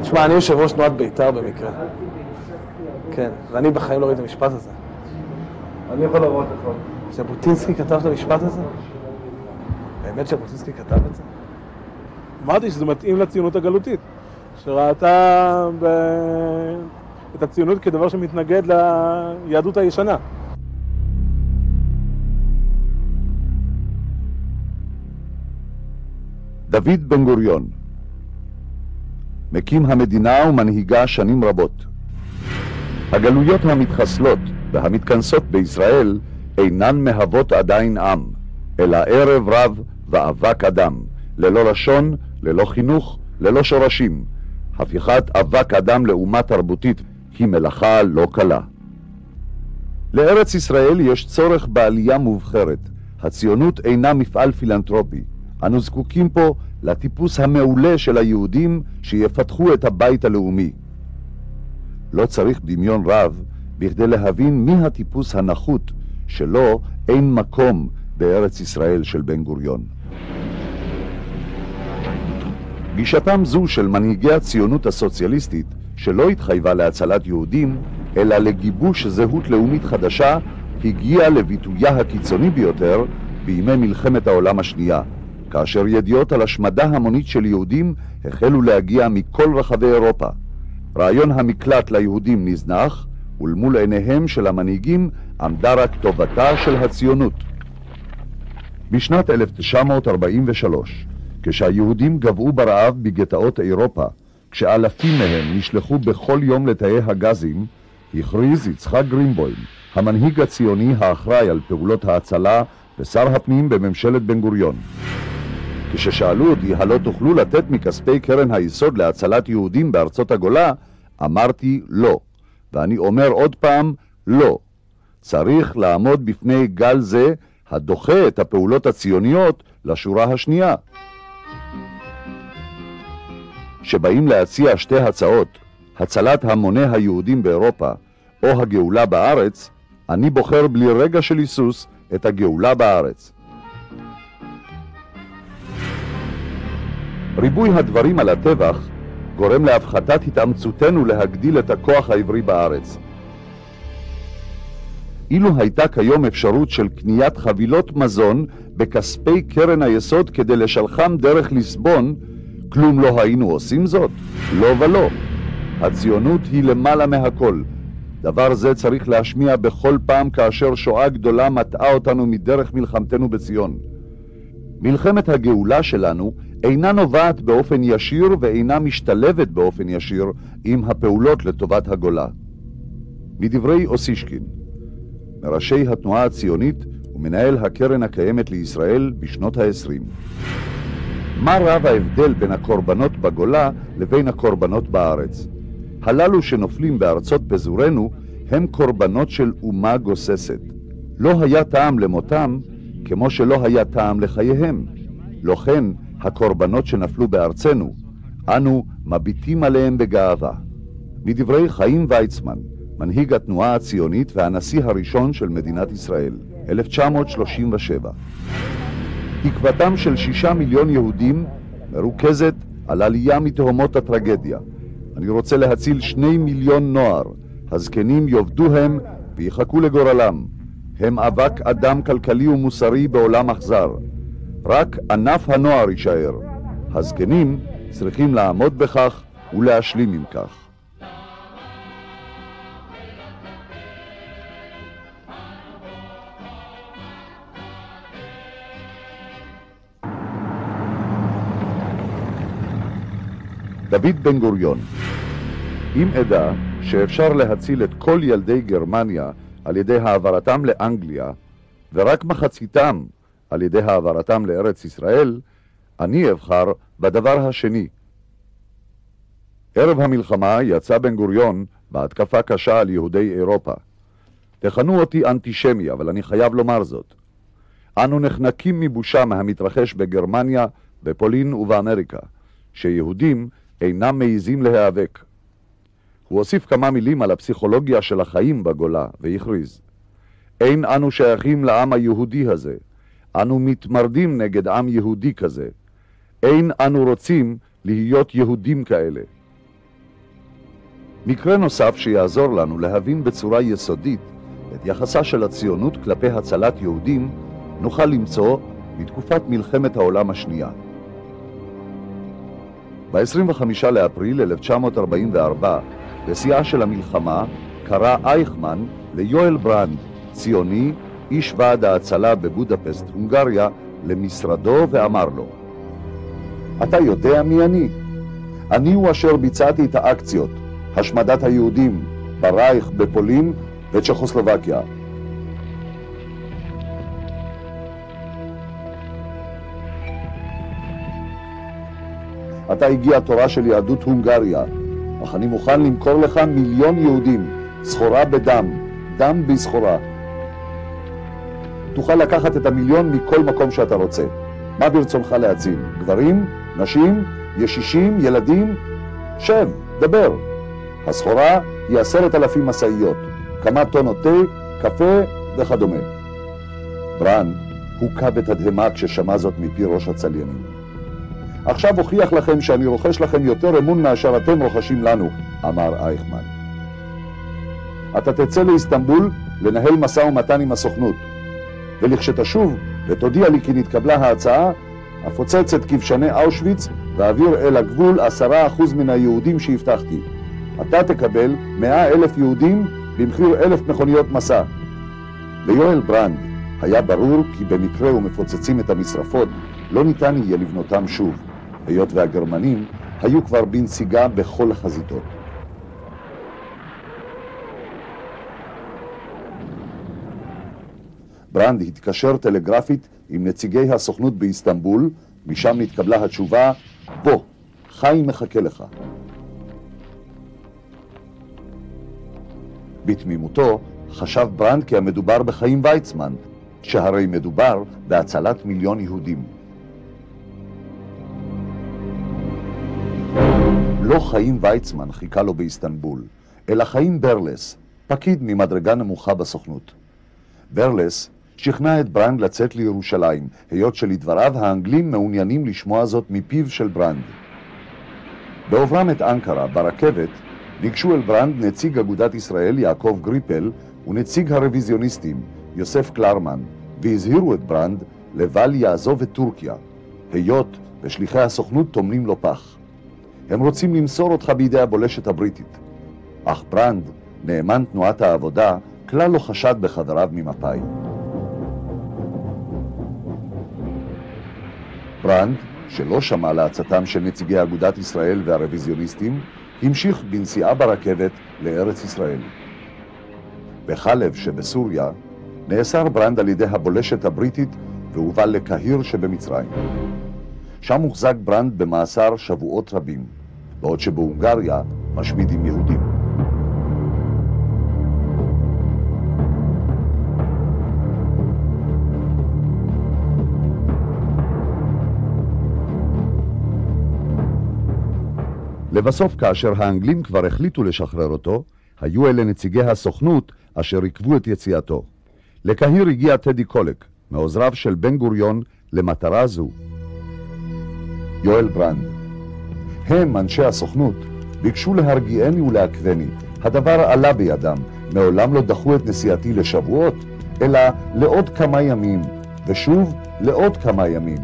תשמע, אני יושב ראש תנועת בית"ר במקרה. כן, ואני בחיים לא ראיתי את המשפט הזה. אני יכול לראות לך. ז'בוטינסקי כתב את המשפט הזה? באמת ז'בוטינסקי כתב את זה? אמרתי שזה מתאים לציונות הגלותית, שראתה את הציונות כדבר שמתנגד ליהדות הישנה. דוד בן גוריון, מקים המדינה ומנהיגה שנים רבות. הגלויות המתחסלות והמתכנסות בישראל אינן מהוות עדיין עם, אלא ערב רב ואבק אדם, ללא לשון, ללא חינוך, ללא שורשים. הפיכת אבק אדם לאומה תרבותית היא מלאכה לא קלה. לארץ ישראל יש צורך בעלייה מובחרת. הציונות אינה מפעל פילנטרופי. אנו זקוקים פה לטיפוס המעולה של היהודים שיפתחו את הבית הלאומי. לא צריך דמיון רב בכדי להבין מי הטיפוס הנחות שלו אין מקום בארץ ישראל של בן גוריון. גישתם זו של מנהיגי הציונות הסוציאליסטית, שלא התחייבה להצלת יהודים, אלא לגיבוש זהות לאומית חדשה, הגיעה לביטויה הקיצוני ביותר בימי מלחמת העולם השנייה, כאשר ידיעות על השמדה המונית של יהודים החלו להגיע מכל רחבי אירופה. רעיון המקלט ליהודים נזנח, ולמול עיניהם של המנהיגים עמדה רק טובתה של הציונות. בשנת 1943, כשהיהודים גבעו ברעב בגטאות אירופה, כשאלפים מהם נשלחו בכל יום לתאי הגזים, הכריז יצחק גרינבוים, המנהיג הציוני האחראי על פעולות ההצלה ושר הפנים בממשלת בן גוריון. כששאלו אותי הלא תוכלו לתת מכספי קרן היסוד להצלת יהודים בארצות הגולה, אמרתי לא. ואני אומר עוד פעם, לא. צריך לעמוד בפני גל זה הדוחה את הפעולות הציוניות לשורה השנייה. שבאים להציע שתי הצעות, הצלת המוני היהודים באירופה או הגאולה בארץ, אני בוחר בלי רגע של היסוס את הגאולה בארץ. ריבוי הדברים על הטבח גורם להפחתת התאמצותנו להגדיל את הכוח העברי בארץ. אילו הייתה כיום אפשרות של קניית חבילות מזון בכספי קרן היסוד כדי לשלחם דרך לסבון, כלום לא היינו עושים זאת? לא ולא. הציונות היא למעלה מהכל. דבר זה צריך להשמיע בכל פעם כאשר שואה גדולה מטעה אותנו מדרך מלחמתנו בציון. מלחמת הגאולה שלנו אינה נובעת באופן ישיר ואינה משתלבת באופן ישיר עם הפעולות לטובת הגולה. מדברי אוסישקין, מראשי התנועה הציונית ומנהל הקרן הקיימת לישראל בשנות ה-20. מה רב ההבדל בין הקורבנות בגולה לבין הקורבנות בארץ? הללו שנופלים בארצות פזורנו הם קורבנות של אומה גוססת. לא היה טעם למותם כמו שלא היה טעם לחייהם. לא כן הקורבנות שנפלו בארצנו, אנו מביטים עליהם בגאווה. מדברי חיים ויצמן, מנהיג התנועה הציונית והנשיא הראשון של מדינת ישראל, 1937. תקוותם של 6 מיליון יהודים מרוכזת על עלייה מתהומות הטרגדיה. אני רוצה להציל 2 מיליון נוער, הזקנים יובדו הם ויחכו לגורלם. הם אבק אדם כלכלי ומוסרי בעולם אכזר. רק ענף הנוער יישאר. הזקנים צריכים לעמוד בכך ולהשלים עם כך. דוד בן גוריון, אם אדע שאפשר להציל את כל ילדי גרמניה על ידי העברתם לאנגליה ורק מחציתם על ידי העברתם לארץ ישראל, אני אבחר בדבר השני. ערב המלחמה יצא בן גוריון בהתקפה קשה על יהודי אירופה. תכנו אותי אנטישמי, אבל אני חייב לומר זאת. אנו נחנקים מבושה מהמתרחש בגרמניה, בפולין ובאמריקה, שיהודים אינם מעיזים להיאבק. הוא הוסיף כמה מילים על הפסיכולוגיה של החיים בגולה והכריז: אין אנו שייכים לעם היהודי הזה, אנו מתמרדים נגד עם יהודי כזה. אין אנו רוצים להיות יהודים כאלה. מקרה נוסף שיעזור לנו להבין בצורה יסודית את יחסה של הציונות כלפי הצלת יהודים נוכל למצוא בתקופת מלחמת העולם השנייה. ב-25 לאפריל 1944, בשיאה של המלחמה, קרא אייכמן ליואל ברנד, ציוני, איש ועד ההצלה בבודפסט, הונגריה, למשרדו ואמר לו: אתה יודע מי אני? אני הוא אשר ביצעתי את האקציות, השמדת היהודים, ברייך, בפולין וצ'כוסלובקיה. אתה הגיע התורה של יהדות הונגריה, אך אני מוכן למכור לך 1,000,000 יהודים, סחורה בדם, דם בסחורה. תוכל לקחת את 1,000,000 מכל מקום שאתה רוצה. מה ברצונך להציל? גברים, נשים, ישישים, ילדים? שב, דבר. הסחורה היא 10,000 משאיות, כמה טונות תה, קפה וכדומה. ברנד הוקע בתדהמה כששמע זאת מפי ראש הצליינים. עכשיו הוכיח לכם שאני רוכש לכם יותר אמון מאשר אתם רוכשים לנו, אמר אייכמן. אתה תצא לאיסטנבול לנהל משא ומתן עם הסוכנות, ולכשתשוב ותודיע לי כי נתקבלה ההצעה, אפוצץ את כבשני אושוויץ ואעביר אל הגבול 10% מן היהודים שהבטחתי. אתה תקבל 100,000 יהודים במחיר 1,000 מכוניות מסע. ליואל ברנד היה ברור כי במקרה ומפוצצים את המשרפות לא ניתן יהיה לבנותם שוב, היות והגרמנים היו כבר בנסיגה בכל החזיתות. ברנד התקשר טלגרפית עם נציגי הסוכנות באיסטנבול, משם נתקבלה התשובה, בוא, חיים מחכה לך. בתמימותו חשב ברנד כי המדובר בחיים ויצמן, שהרי מדובר בהצלת מיליון יהודים. לא חיים ויצמן חיכה לו באיסטנבול, אלא חיים ברלס, פקיד ממדרגה נמוכה בסוכנות. ברלס שכנע את ברנד לצאת לירושלים, היות שלדבריו האנגלים מעוניינים לשמוע זאת מפיו של ברנד. בעוברם את אנקרה ברכבת ניגשו אל ברנד נציג אגודת ישראל יעקב גריפל ונציג הרוויזיוניסטים יוסף קלרמן, והזהירו את ברנד לבל יעזוב את טורקיה, היות ושליחי הסוכנות תומנים לו פח. הם רוצים למסור אותך בידי הבולשת הבריטית. אך ברנד, נאמן תנועת העבודה, כלל לא חשד בחבריו ממפא"י. ברנד, שלא שמע לעצתם של נציגי אגודת ישראל והרוויזיוניסטים, המשיך בנסיעה ברכבת לארץ ישראל. בחלב שבסוריה נאסר ברנד על ידי הבולשת הבריטית והובל לקהיר שבמצרים. שם הוחזק ברנד במאסר שבועות רבים, בעוד שבהונגריה משמידים יהודים. לבסוף, כאשר האנגלים כבר החליטו לשחרר אותו, היו אלה נציגי הסוכנות אשר עיכבו את יציאתו. לקהיר הגיע טדי קולק, מעוזריו של בן גוריון, למטרה זו. יואל ברנד. הם, אנשי הסוכנות, ביקשו להרגיעני ולעכבני. הדבר עלה בידם. מעולם לא דחו את נסיעתי לשבועות, אלא לעוד כמה ימים, ושוב לעוד כמה ימים.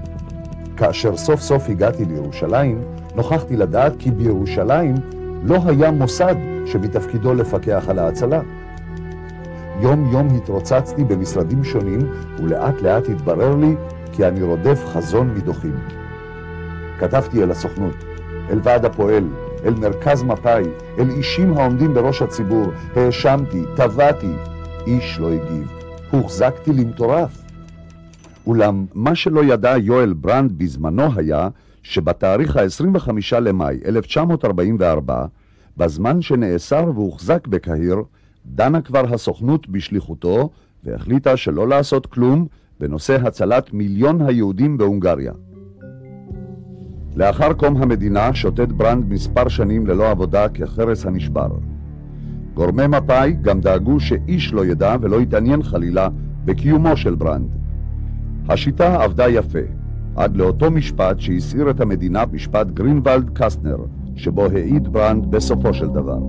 כאשר סוף סוף הגעתי לירושלים, נוכחתי לדעת כי בירושלים לא היה מוסד שבתפקידו לפקח על ההצלה. יום יום התרוצצתי במשרדים שונים, ולאט לאט התברר לי כי אני רודף חזון מדוחים. כתבתי אל הסוכנות, אל ועד הפועל, אל מרכז מפא"י, אל אישים העומדים בראש הציבור, האשמתי, טבעתי, איש לא הגיב, הוחזקתי למטורף. אולם מה שלא ידע יואל ברנד בזמנו היה שבתאריך ה-25 למאי 1944, בזמן שנאסר והוחזק בקהיר, דנה כבר הסוכנות בשליחותו והחליטה שלא לעשות כלום בנושא הצלת מיליון היהודים בהונגריה. לאחר קום המדינה שוטט ברנד מספר שנים ללא עבודה כחרס הנשבר. גורמי מפא"י גם דאגו שאיש לא ידע ולא יתעניין חלילה בקיומו של ברנד. השיטה עבדה יפה, עד לאותו משפט שהסעיר את המדינה, משפט גרינוולד קסטנר, שבו העיד ברנד בסופו של דבר.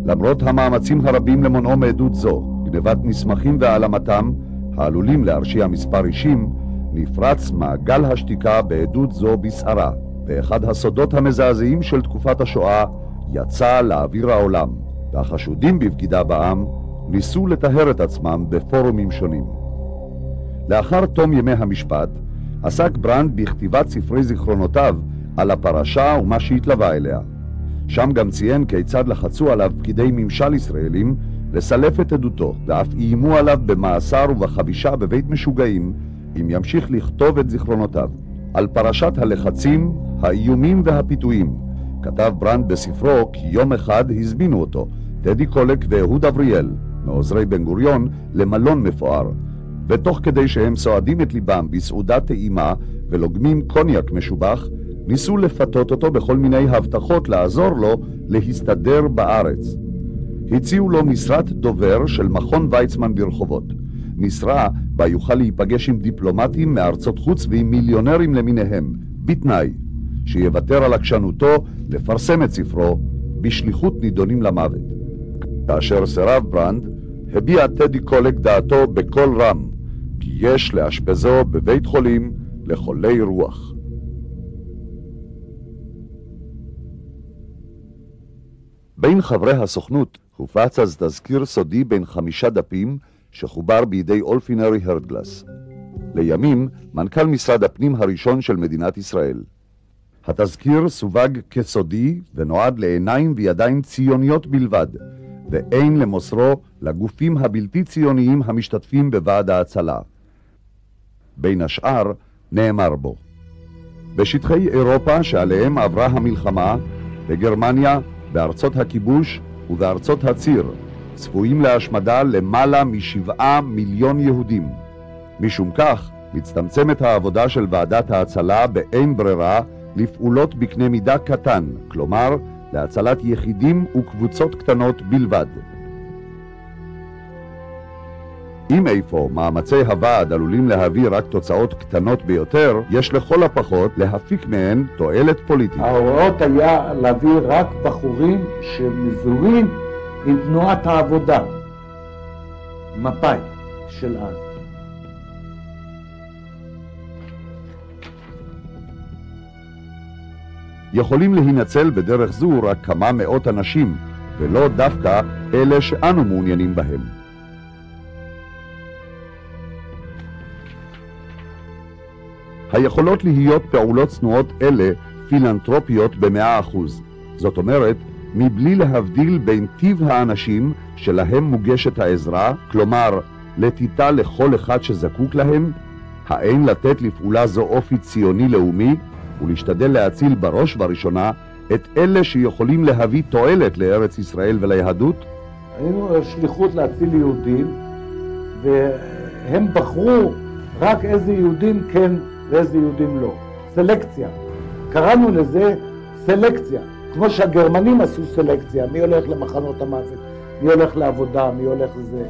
למרות המאמצים הרבים למונעו מעדות זו, גנבת מסמכים והעלמתם, העלולים להרשיע מספר אישים, נפרץ מעגל השתיקה בעדות זו בסערה, ואחד הסודות המזעזעים של תקופת השואה יצא לאוויר העולם, והחשודים בבגידה בעם ניסו לטהר את עצמם בפורומים שונים. לאחר תום ימי המשפט, עסק ברנד בכתיבת ספרי זיכרונותיו על הפרשה ומה שהתלווה אליה. שם גם ציין כיצד לחצו עליו פקידי ממשל ישראלים לסלף את עדותו, ואף איימו עליו במאסר ובחבישה בבית משוגעים אם ימשיך לכתוב את זיכרונותיו. על פרשת הלחצים, האיומים והפיתויים כתב ברנד בספרו כי יום אחד הזמינו אותו, טדי קולק ואהוד אבריאל, מעוזרי בן גוריון, למלון מפואר, ותוך כדי שהם סועדים את ליבם בסעודת טעימה ולוגמים קוניאק משובח, ניסו לפתות אותו בכל מיני הבטחות לעזור לו להסתדר בארץ. הציעו לו משרת דובר של מכון ויצמן ברחובות, משרה בה יוכל להיפגש עם דיפלומטים מארצות חוץ ועם מיליונרים למיניהם, בתנאי שיוותר על עקשנותו לפרסם את ספרו בשליחות נידונים למוות. כאשר סירב ברנד, הביע טדי קולק דעתו בקול רם, כי יש לאשפזו בבית חולים לחולי רוח. בין חברי הסוכנות הופץ אז תזכיר סודי בין 5 דפים שחובר בידי אולפינרי הרדגלס, לימים מנכ"ל משרד הפנים הראשון של מדינת ישראל. התזכיר סווג כסודי ונועד לעיניים וידיים ציוניות בלבד, ואין למוסרו לגופים הבלתי ציוניים המשתתפים בוועד ההצלה. בין השאר נאמר בו: בשטחי אירופה שעליהם עברה המלחמה, בגרמניה, בארצות הכיבוש ובארצות הציר, צפויים להשמדה למעלה מ7 מיליון יהודים. משום כך, מצטמצמת העבודה של ועדת ההצלה באין ברירה לפעולות בקנה מידה קטן, כלומר, להצלת יחידים וקבוצות קטנות בלבד. אם איפה מאמצי הוועד עלולים להביא רק תוצאות קטנות ביותר, יש לכל הפחות להפיק מהן תועלת פוליטית. ההוראות היה להביא רק בחורים שמזוהים עם תנועת העבודה, מפא"י של אז. יכולים להינצל בדרך זו רק כמה מאות אנשים, ולא דווקא אלה שאנו מעוניינים בהם. היכולות להיות פעולות צנועות אלה פילנטרופיות ב100%. זאת אומרת, מבלי להבדיל בין טיב האנשים שלהם מוגשת העזרה, כלומר, לתיתה לכל אחד שזקוק להם, האין לתת לפעולה זו אופי ציוני לאומי, ולהשתדל להציל בראש ובראשונה את אלה שיכולים להביא תועלת לארץ ישראל וליהדות? היינו שליחות להציל יהודים, והם בחרו רק איזה יהודים כן ואיזה יהודים לא. סלקציה. קראנו לזה סלקציה. כמו שהגרמנים עשו סלקציה, מי הולך למחנות המוות, מי הולך לעבודה, מי הולך לזה.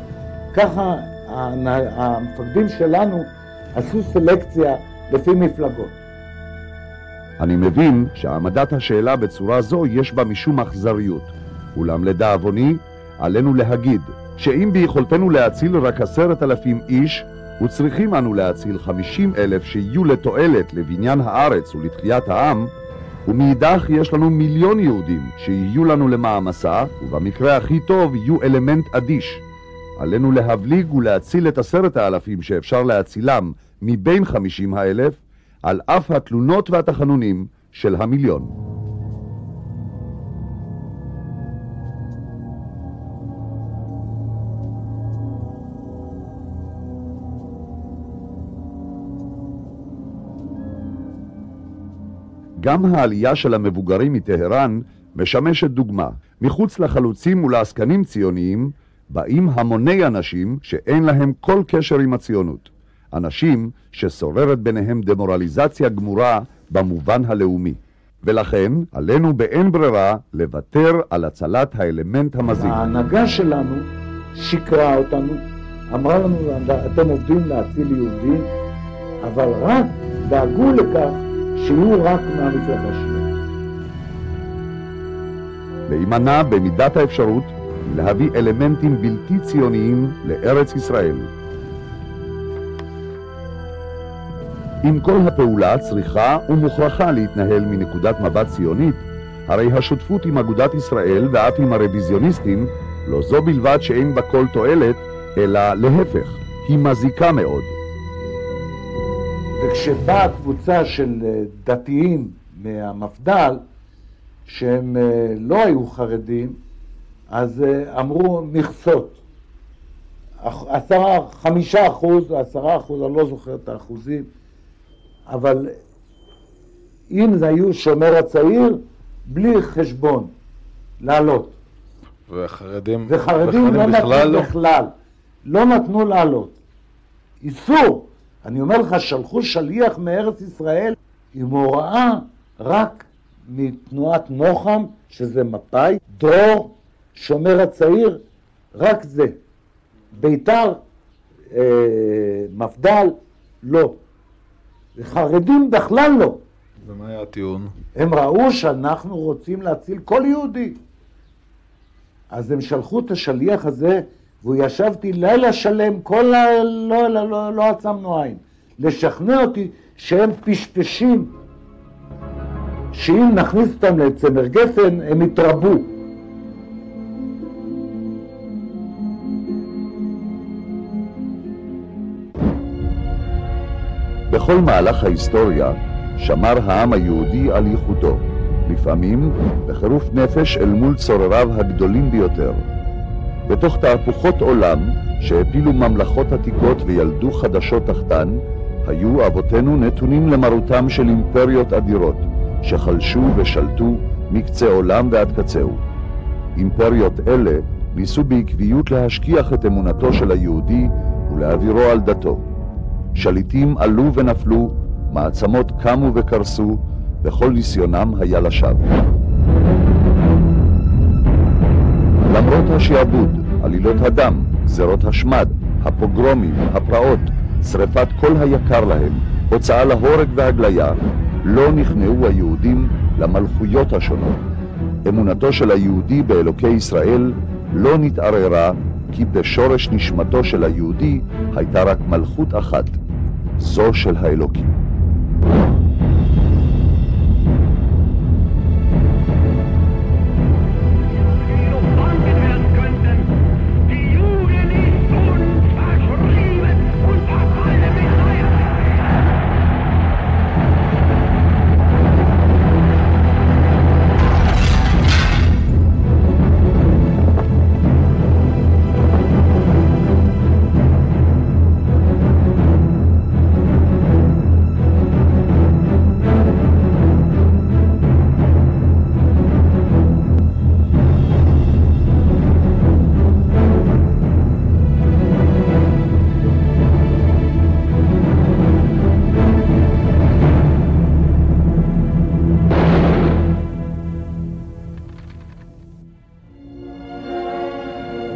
ככה המפקדים שלנו עשו סלקציה לפי מפלגות. אני מבין שהעמדת השאלה בצורה זו יש בה משום אכזריות. אולם לדאבוני, עלינו להגיד שאם ביכולתנו להציל רק 10,000 איש, וצריכים אנו להציל 50,000 שיהיו לתועלת לבניין הארץ ולתחיית העם, ומאידך יש לנו 1,000,000 יהודים שיהיו לנו למעמסה, ובמקרה הכי טוב יהיו אלמנט אדיש. עלינו להבליג ולהציל את 10,000 שאפשר להצילם מבין 50,000, על אף התלונות והתחנונים של 1,000,000. גם העלייה של המבוגרים מטהרן משמשת דוגמה. מחוץ לחלוצים ולעסקנים ציוניים באים המוני אנשים שאין להם כל קשר עם הציונות. אנשים ששוררת ביניהם דמורליזציה גמורה במובן הלאומי. ולכן עלינו באין ברירה לוותר על הצלת האלמנט המזיק. ההנהגה שלנו שיקרה אותנו, אמרה לנו, אתם עובדים להציל יהודים, אבל רק דאגו לכך שיהיו רק מהמפלגה שלנו. להימנע במידת האפשרות להביא אלמנטים בלתי ציוניים לארץ ישראל. אם כל הפעולה צריכה ומוכרחה להתנהל מנקודת מבט ציונית, הרי השותפות עם אגודת ישראל ואף עם הרוויזיוניסטים לא זו בלבד שאין בה כל תועלת, אלא להפך, היא מזיקה מאוד. וכשבאה קבוצה של דתיים מהמפד"ל, שהם לא היו חרדים, אז אמרו מכסות. 5% או 10%, אני לא זוכר את האחוזים, אבל אם זה היו שומר הצעיר, בלי חשבון, לעלות. וחרדים לא נתנו בכלל. לא נתנו לעלות. איסור. אני אומר לך, שלחו שליח מארץ ישראל עם הוראה רק מתנועת נוחם, שזה מפא"י, דרור, שומר הצעיר, רק זה. ביתר, מפד"ל, לא. וחרדים בכלל לא. ומה היה הטיעון? הם ראו שאנחנו רוצים להציל כל יהודי. אז הם שלחו את השליח הזה, והוא ישבתי לילה שלם, כל לא עצמנו עין, לשכנע אותי שהם פשפשים, שאם נכניס אותם לצמר גפן, הם יתרבו. בכל מהלך ההיסטוריה שמר העם היהודי על ייחודו, לפעמים בחירוף נפש אל מול צורריו הגדולים ביותר, בתוך תהפוכות עולם שהפילו ממלכות עתיקות וילדו חדשות תחתן, היו אבותינו נתונים למרותם של אימפריות אדירות, שחלשו ושלטו מקצה עולם ועד קצהו. אימפריות אלה ניסו בעקביות להשכיח את אמונתו של היהודי ולהעבירו על דתו. שליטים עלו ונפלו, מעצמות קמו וקרסו, וכל ניסיונם היה לשווא. למרות השעבוד, עלילות הדם, גזרות השמד, הפוגרומים, הפרעות, שריפת כל היקר להם, הוצאה להורג והגליה, לא נכנעו היהודים למלכויות השונות. אמונתו של היהודי באלוקי ישראל לא נתערערה, כי בשורש נשמתו של היהודי הייתה רק מלכות אחת, זו של האלוקים.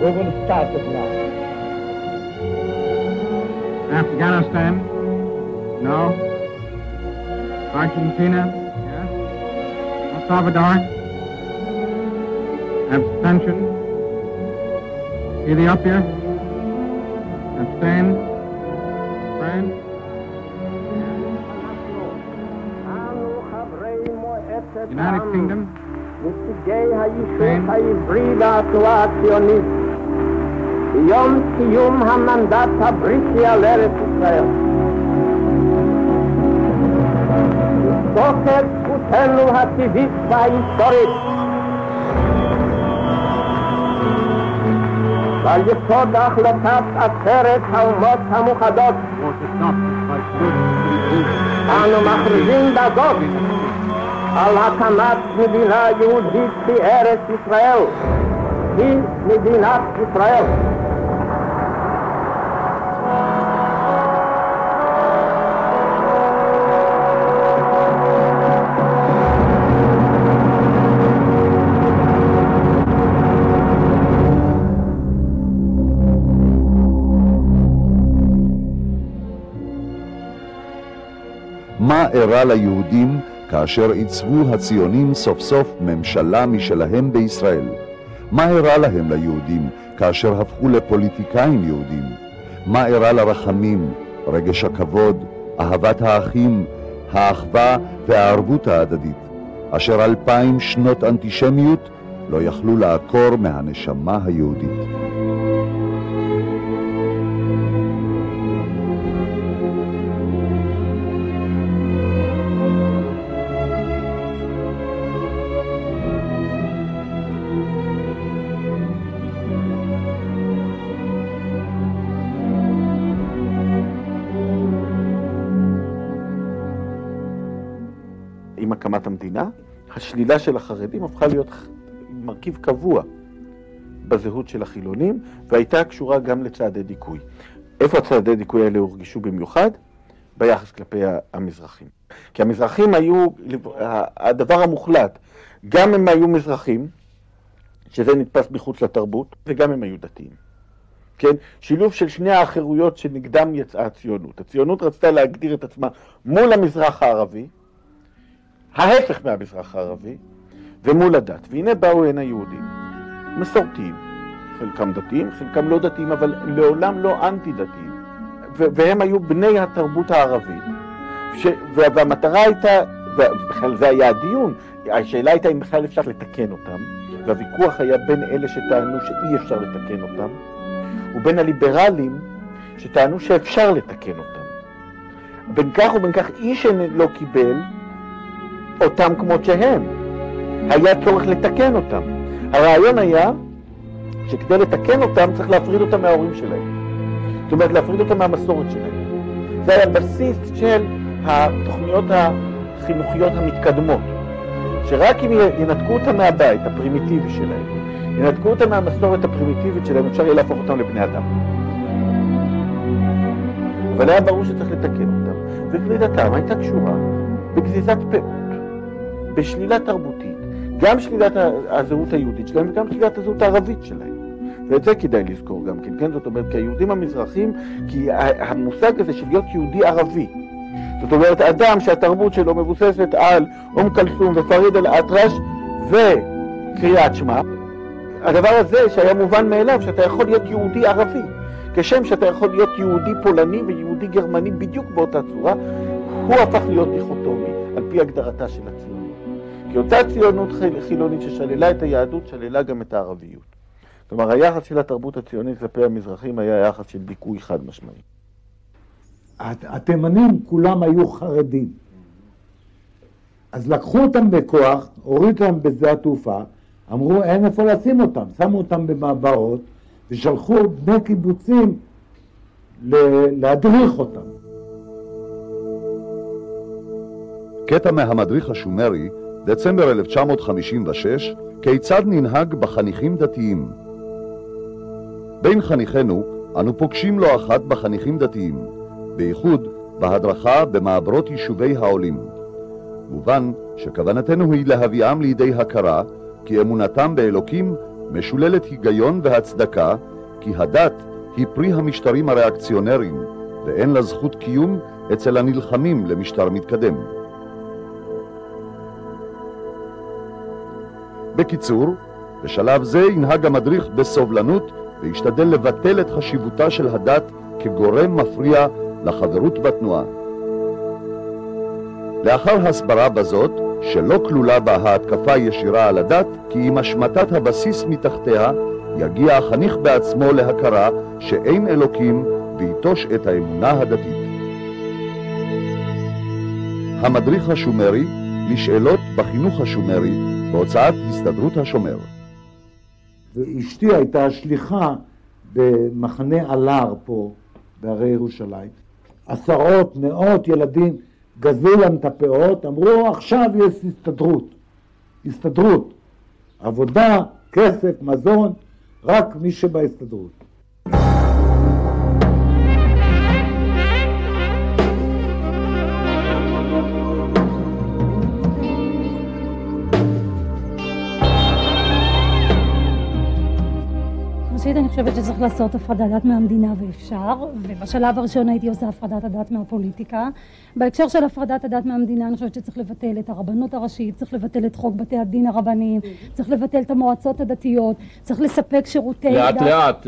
We will start it now. Afghanistan? No. Argentina? Yes. El Salvador? Abstention? Ethiopia? Abstain? France? United Kingdom? נציגי היישוב העברי והתנועה הציונית ביום סיום המנדט הבריטי על ארץ ישראל. מתוקף זכותנו הטבעית וההיסטורית ועל יסוד החלטת עצרת האומות המאוחדות אנו מכריזים בזאת על הקמת מדינה יהודית בארץ ישראל, היא מדינת ישראל. מה אירע ליהודים כאשר עיצבו הציונים סוף סוף ממשלה משלהם בישראל? מה אירע להם ליהודים כאשר הפכו לפוליטיקאים יהודים? מה אירע לרחמים, רגש הכבוד, אהבת האחים, האחווה והערבות ההדדית, אשר 2000 שנות אנטישמיות לא יכלו לעקור מהנשמה היהודית? עם הקמת המדינה, השלילה של החרדים הפכה להיות מרכיב קבוע בזהות של החילונים, והייתה קשורה גם לצעדי דיכוי. איפה הצעדי דיכוי האלה הורגשו במיוחד? ביחס כלפי המזרחים. כי המזרחים היו הדבר המוחלט, גם הם היו מזרחים, שזה נתפס מחוץ לתרבות, וגם הם היו דתיים. כן? שילוב של שני האחרויות שנגדם יצאה הציונות. הציונות רצתה להגדיר את עצמה מול המזרח הערבי, ההפך מהמזרח הערבי, ומול הדת. והנה באו הנה יהודים, מסורתיים, חלקם דתיים, חלקם לא דתיים, אבל לעולם לא אנטי-דתיים. והם היו בני התרבות הערבית. והמטרה הייתה, ובכלל זה היה הדיון, השאלה הייתה אם בכלל אפשר לתקן אותם, והוויכוח היה בין אלה שטענו שאי אפשר לתקן אותם, ובין הליברלים שטענו שאפשר לתקן אותם. בין כך ובין כך איש לא קיבל אותם כמות שהם. היה צורך לתקן אותם. הרעיון היה שכדי לתקן אותם צריך להפריד אותם מההורים שלהם. זאת אומרת, להפריד אותם מהמסורת שלהם. זה היה בסיס של התוכניות החינוכיות המתקדמות, שרק אם ינתקו אותם מהבית הפרימיטיבי שלהם, ינתקו אותם מהמסורת הפרימיטיבית שלהם, אפשר יהיה להפוך אותם לבני אדם. אבל היה ברור שצריך לתקן אותם, וגרידתם הייתה קשורה בגזיזת פאות, בשלילת תרבותית, גם שלילת הזהות היהודית שלהם וגם שלילת הזהות הערבית שלהם. ואת זה כדאי לזכור גם כן, זאת אומרת, כי היהודים המזרחים, כי המושג הזה של להיות יהודי ערבי, זאת אומרת, אדם שהתרבות שלו מבוססת על כלסום ופריד אל-אטרש וקריאת שמע, הדבר הזה שהיה מובן מאליו שאתה יכול להיות יהודי ערבי, כשם שאתה יכול להיות יהודי פולני ויהודי גרמני בדיוק באותה צורה, הוא הפך להיות דיכוטומי על פי הגדרתה של הציונות. כי אותה ציונות חילונית ששללה את היהדות, שללה גם את הערביות. כלומר, היחס של התרבות הציונית כלפי המזרחים היה יחס של דיכוי חד משמעי. התימנים כולם היו חרדים. אז לקחו אותם בכוח, הורידו אותם בשדה התעופה, אמרו אין איפה לשים אותם, שמו אותם במעברות, ושלחו בני קיבוצים להדריך אותם. קטע מהמדריך השומרי, דצמבר 1956, כיצד ננהג בחניכים דתיים. בין חניכינו, אנו פוגשים לא אחת בחניכים דתיים, בייחוד בהדרכה במעברות יישובי העולים. מובן שכוונתנו היא להביאם לידי הכרה, כי אמונתם באלוקים משוללת היגיון והצדקה, כי הדת היא פרי המשטרים הריאקציונריים, ואין לה זכות קיום אצל הנלחמים למשטר מתקדם. בקיצור, בשלב זה ינהג המדריך בסובלנות וישתדל לבטל את חשיבותה של הדת כגורם מפריע לחברות בתנועה. לאחר הסברה בזאת, שלא כלולה בה ההתקפה ישירה על הדת, כי עם השמטת הבסיס מתחתיה, יגיע החניך בעצמו להכרה שאין אלוקים ויטוש את האמונה הדתית. המדריך השומרי לשאלות בחינוך השומרי בהוצאת הסתדרות השומר. ואשתי הייתה שליחה במחנה אלר פה בהרי ירושלים. עשרות, מאות ילדים גזלו להם את הפאות, אמרו עכשיו יש הסתדרות, עבודה, כסף, מזון, רק מי שבהסתדרות. אני חושבת שצריך לעשות הפרדת דת מהמדינה ואפשר, ובשלב הראשון הייתי עושה הפרדת הדת מהפוליטיקה. בהקשר של הפרדת הדת מהמדינה אני חושבת שצריך לבטל את הרבנות הראשית, צריך לבטל את חוק בתי הדין הרבניים, צריך לבטל את המועצות הדתיות, צריך לספק שירותי דת. לאט,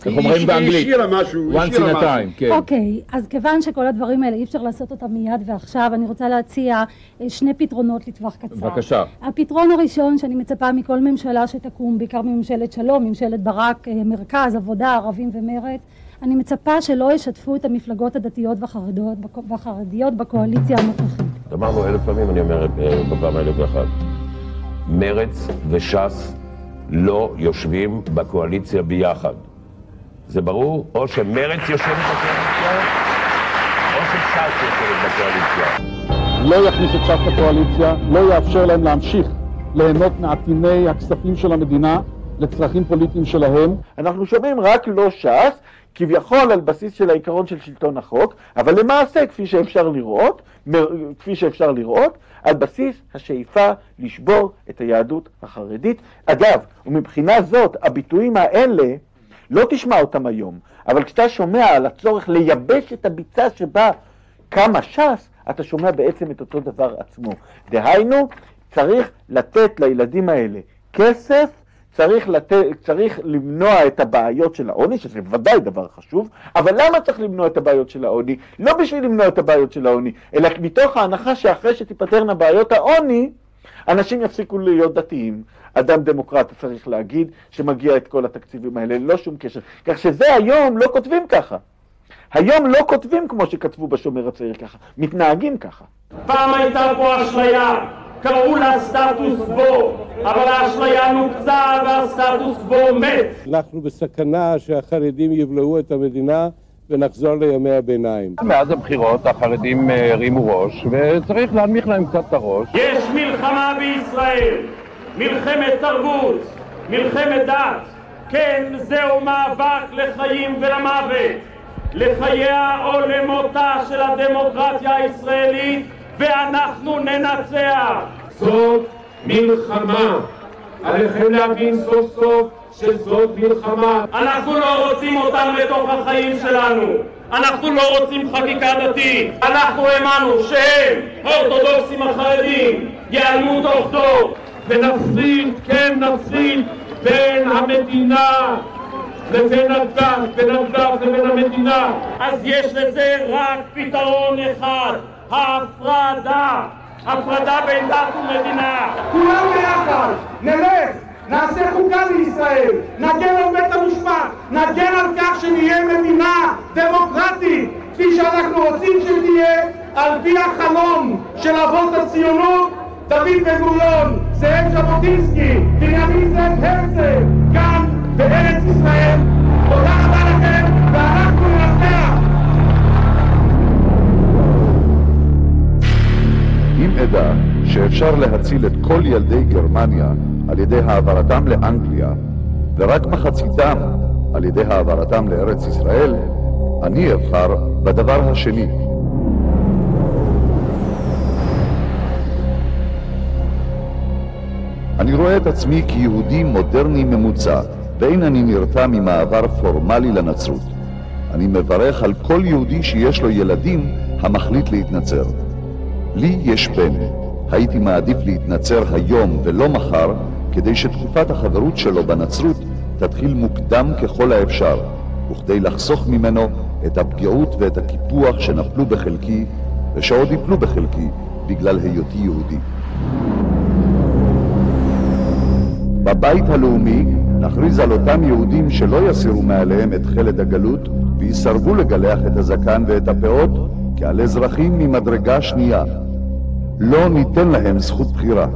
איך אומרים באנגלית? השאירה משהו. once in a time, כן. אוקיי, אז כיוון שכל הדברים האלה אי אפשר לעשות אותם מיד ועכשיו, אני רוצה להציע שני פתרונות לטווח קצר. בבקשה. הפתרון הראשון שאני מצפה מכל ממשלה שתקום, בעיקר מממשלת שלום, ממשלת ברק, מרכז, עבודה, ערבים ומרץ, אני מצפה שלא ישתפו את המפלגות הדתיות והחרדיות בקואליציה הנוכחית. אמרנו 1000 פעמים, אני אומר בפעם 1001, מרץ וש"ס לא יושבים בקואליציה ביחד. זה ברור, או שמרץ יושבת בקואליציה, או שש"ס יושבת בקואליציה. לא יכניס את ש"ס לקואליציה, לא יאפשר להם להמשיך ליהנות מעטיני הכספים של המדינה לצרכים פוליטיים שלהם. אנחנו שומעים רק לא ש"ס, כביכול על בסיס של העיקרון של שלטון החוק, אבל למעשה, כפי שאפשר לראות, על בסיס השאיפה לשבור את היהדות החרדית. אגב, ומבחינה זאת, הביטויים האלה, לא תשמע אותם היום, אבל כשאתה שומע על הצורך לייבש את הביצה שבה קמה ש"ס, אתה שומע בעצם את אותו דבר עצמו. דהיינו, צריך לתת לילדים האלה כסף, צריך למנוע את הבעיות של העוני, שזה ודאי דבר חשוב, אבל למה צריך למנוע את הבעיות של העוני? לא בשביל למנוע את הבעיות של העוני, אלא מתוך ההנחה שאחרי שתיפטרנה בעיות העוני, אנשים יפסיקו להיות דתיים. אדם דמוקרט צריך להגיד שמגיע את כל התקציבים האלה, לא שום קשר. כך שזה היום לא כותבים ככה. היום לא כותבים כמו שכתבו בשומר הצעיר ככה, מתנהגים ככה. פעם הייתה פה אשליה קראו לה סטטוס קוו, אבל האשליה נוקצה והסטטוס קוו מת. אנחנו בסכנה שהחרדים יבלעו את המדינה ונחזור לימי הביניים. מאז הבחירות החרדים הרימו ראש וצריך להנמיך להם קצת את הראש. יש מלחמה בישראל, מלחמת תרבות, מלחמת דת. כן, זהו מאבק לחיים ולמוות, לחייה או למותה של הדמוקרטיה הישראלית, ואנחנו ננצח. זאת מלחמה. עליכם להבין סוף סוף שזאת מלחמה. אנחנו לא רוצים אותם לתוך החיים שלנו. אנחנו לא רוצים חקיקה דתית. אנחנו האמנו שהם, האורתודוקסים החרדים, ייעלמו תוך דור. ונפריד, כן נפריד, בין המדינה לבין הדת, בין הדת לבין המדינה. אז יש לזה רק פתרון אחד, ההפרדה. הפרדה בין דת ומדינה. כולם ביחד, נלך, נעשה חוקה לישראל, נגן על בית המשפט, נגן על כך שנהיה מדינה דמוקרטית, כפי שאנחנו רוצים שתהיה, על פי החלום של אבות הציונות, דוד בן-גוריון, זאב ז'בוטינסקי, בנימין זאב הרצל, כאן בארץ ישראל. תודה רבה לכם, ואנחנו ננצח. אם אדע שאפשר להציל את כל ילדי גרמניה על ידי העברתם לאנגליה, ורק מחציתם על ידי העברתם לארץ ישראל, אני אבחר בדבר השני. אני רואה את עצמי כיהודי מודרני ממוצע, ואין אני נרתע ממעבר פורמלי לנצרות. אני מברך על כל יהודי שיש לו ילדים המחליט להתנצר. לי יש בן. הייתי מעדיף להתנצר היום ולא מחר, כדי שתקופת החברות שלו בנצרות תתחיל מוקדם ככל האפשר, וכדי לחסוך ממנו את הפגיעות ואת הקיפוח שנפלו בחלקי, ושעוד יפלו בחלקי בגלל היותי יהודי. בבית הלאומי נכריז על אותם יהודים שלא יסירו מעליהם את חלד הגלות ויסרבו לגלח את הזקן ואת הפאות כעל אזרחים ממדרגה שנייה. לא ניתן להם זכות בחירה.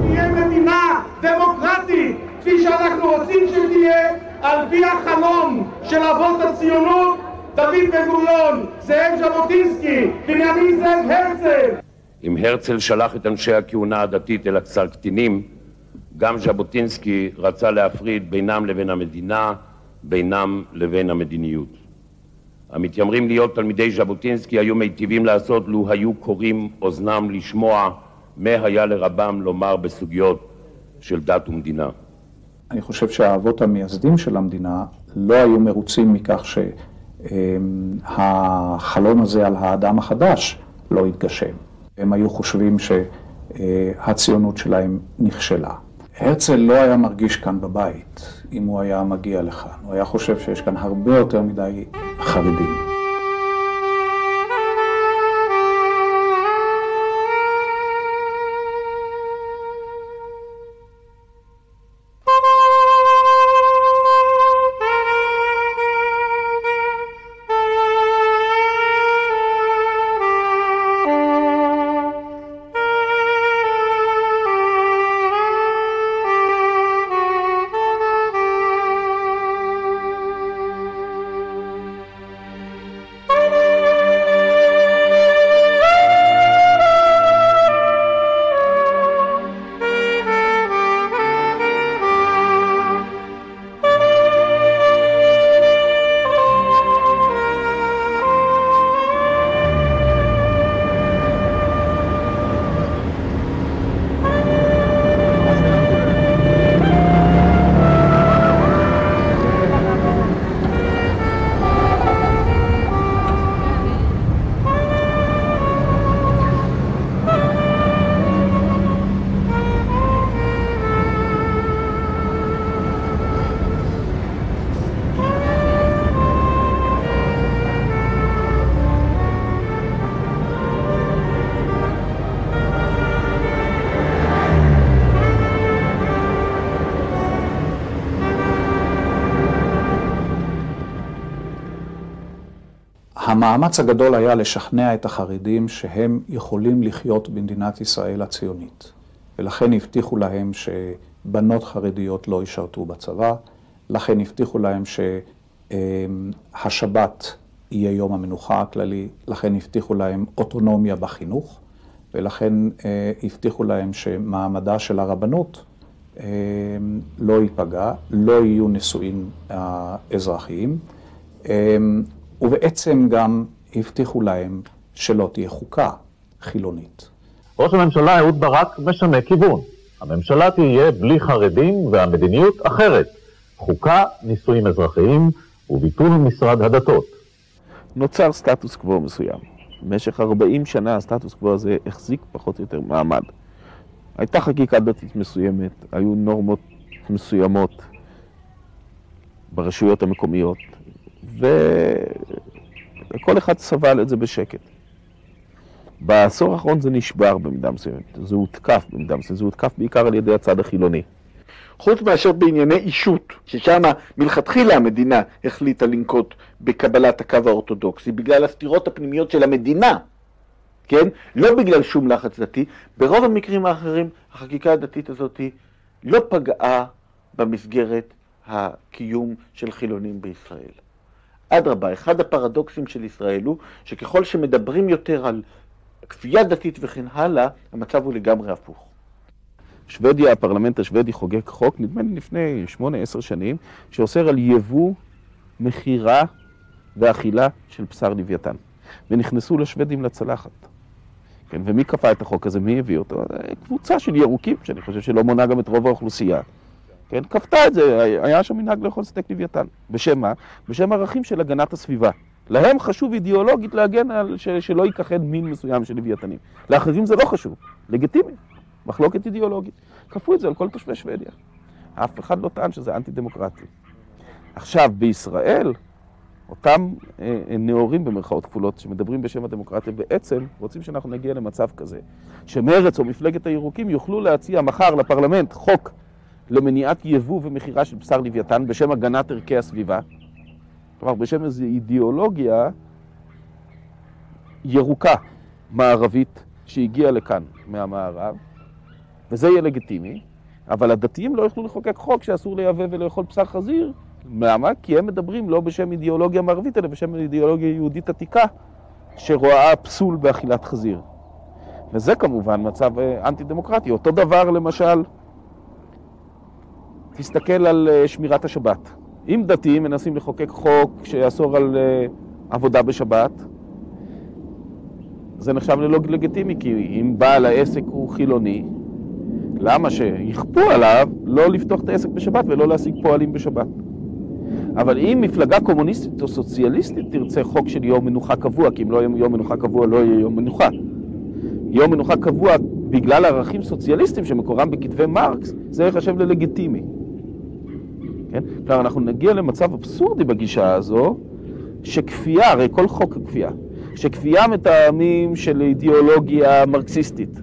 תהיה מדינה דמוקרטית, כפי שאנחנו רוצים שתהיה, על פי החלום של אבות הציונות, דוד בן-גוריון, זאב ז'בוטינסקי, בנימין זאב הרצל. אם הרצל שלח את אנשי הכהונה הדתית אל הכסל קטינים, גם ז'בוטינסקי רצה להפריד בינם לבין המדינה, בינם לבין המדיניות. המתיימרים להיות תלמידי ז'בוטינסקי היו מיטיבים לעשות לו היו קוראים אוזנם לשמוע מה היה לרבם לומר בסוגיות של דת ומדינה. אני חושב שהאבות המייסדים של המדינה לא היו מרוצים מכך שהחלום הזה על האדם החדש לא התגשם. הם היו חושבים שהציונות שלהם נכשלה. הרצל לא היה מרגיש כאן בבית אם הוא היה מגיע לכאן. הוא היה חושב שיש כאן הרבה יותר מדי חרדים. המאמץ הגדול היה לשכנע את החרדים שהם יכולים לחיות במדינת ישראל הציונית. ולכן הבטיחו להם שבנות חרדיות לא ישרתו בצבא, לכן הבטיחו להם שהשבת יהיה יום המנוחה הכללי, לכן הבטיחו להם אוטונומיה בחינוך, ולכן הבטיחו להם שמעמדה של הרבנות לא ייפגע, לא יהיו נישואים אזרחיים, ובעצם גם הבטיחו להם שלא תהיה חוקה חילונית. ראש הממשלה אהוד ברק משנה כיוון. הממשלה תהיה בלי חרדים והמדיניות אחרת. חוקה, נישואים אזרחיים וביטול משרד הדתות. נוצר סטטוס קוו מסוים. במשך 40 שנה הסטטוס קוו הזה החזיק פחות או יותר מעמד. הייתה חקיקה דתית מסוימת, היו נורמות מסוימות ברשויות המקומיות, וכל אחד סבל את זה בשקט. בעשור האחרון זה נשבר במידה מסוימת, זה הותקף במידה מסוימת, זה הותקף בעיקר על ידי הצד החילוני. חוץ מאשר בענייני אישות, ששם מלכתחילה המדינה החליטה לנקוט בקבלת הקו האורתודוקסי, בגלל הסתירות הפנימיות של המדינה, כן? לא בגלל שום לחץ דתי. ברוב המקרים האחרים החקיקה הדתית הזאת לא פגעה במסגרת הקיום של חילונים בישראל. אדרבה, אחד הפרדוקסים של ישראל הוא שככל שמדברים יותר על כפייה דתית וכן הלאה, המצב הוא לגמרי הפוך. שוודיה, הפרלמנט השוודי חוגג חוק, נדמה לי לפני 8-10 שנים, שאוסר על יבוא, מחירה ואכילה של בשר לוויתן. ונכנסו לשוודים לצלחת. כן, ומי כפה את החוק הזה? מי הביא אותו? קבוצה של ירוקים, שאני חושב שלא מונה גם את רוב האוכלוסייה. כן, כפתה את זה, היה שם מנהג לאכול סטייק לוויתן. בשם מה? בשם ערכים של הגנת הסביבה. להם חשוב אידיאולוגית להגן על שלא ייכחד מין מסוים של לוויתנים. לאחרים זה לא חשוב, לגיטימי, מחלוקת אידיאולוגית. כפו את זה על כל תושבי שוודיה. אף אחד לא טען שזה אנטי דמוקרטי. עכשיו, בישראל, אותם נאורים במרכאות כפולות שמדברים בשם הדמוקרטיה בעצם רוצים שאנחנו נגיע למצב כזה שמרץ או מפלגת הירוקים יוכלו להציע מחר לפרלמנט חוק למניעת יבוא ומחירה של בשר לוויתן בשם הגנת ערכי הסביבה. כלומר, בשם איזו אידיאולוגיה ירוקה מערבית שהגיעה לכאן מהמערב, וזה יהיה לגיטימי, אבל הדתיים לא יוכלו לחוקק חוק שאסור לייבא ולאכול בשר חזיר. למה? כי הם מדברים לא בשם אידיאולוגיה מערבית, אלא בשם אידיאולוגיה יהודית עתיקה, שרואה פסול באכילת חזיר. וזה כמובן מצב אנטי דמוקרטי. אותו דבר למשל, תסתכל על שמירת השבת. אם דתיים מנסים לחוקק חוק שיאסור על עבודה בשבת, זה נחשב ללא לגיטימי, כי אם בעל העסק הוא חילוני, למה שיכפו עליו לא לפתוח את העסק בשבת ולא להשיג פועלים בשבת? אבל אם מפלגה קומוניסטית או סוציאליסטית תרצה חוק של יום מנוחה קבוע, כי אם לא יהיה יום מנוחה קבוע לא יהיה יום מנוחה. יום מנוחה קבוע בגלל ערכים סוציאליסטיים שמקורם בכתבי מרקס, זה יחשב ללגיטימי. כן? כלומר, אנחנו נגיע למצב אבסורדי בגישה הזו, שכפייה, הרי כל חוק כפייה, שכפייה מטעמים של אידיאולוגיה מרקסיסטית,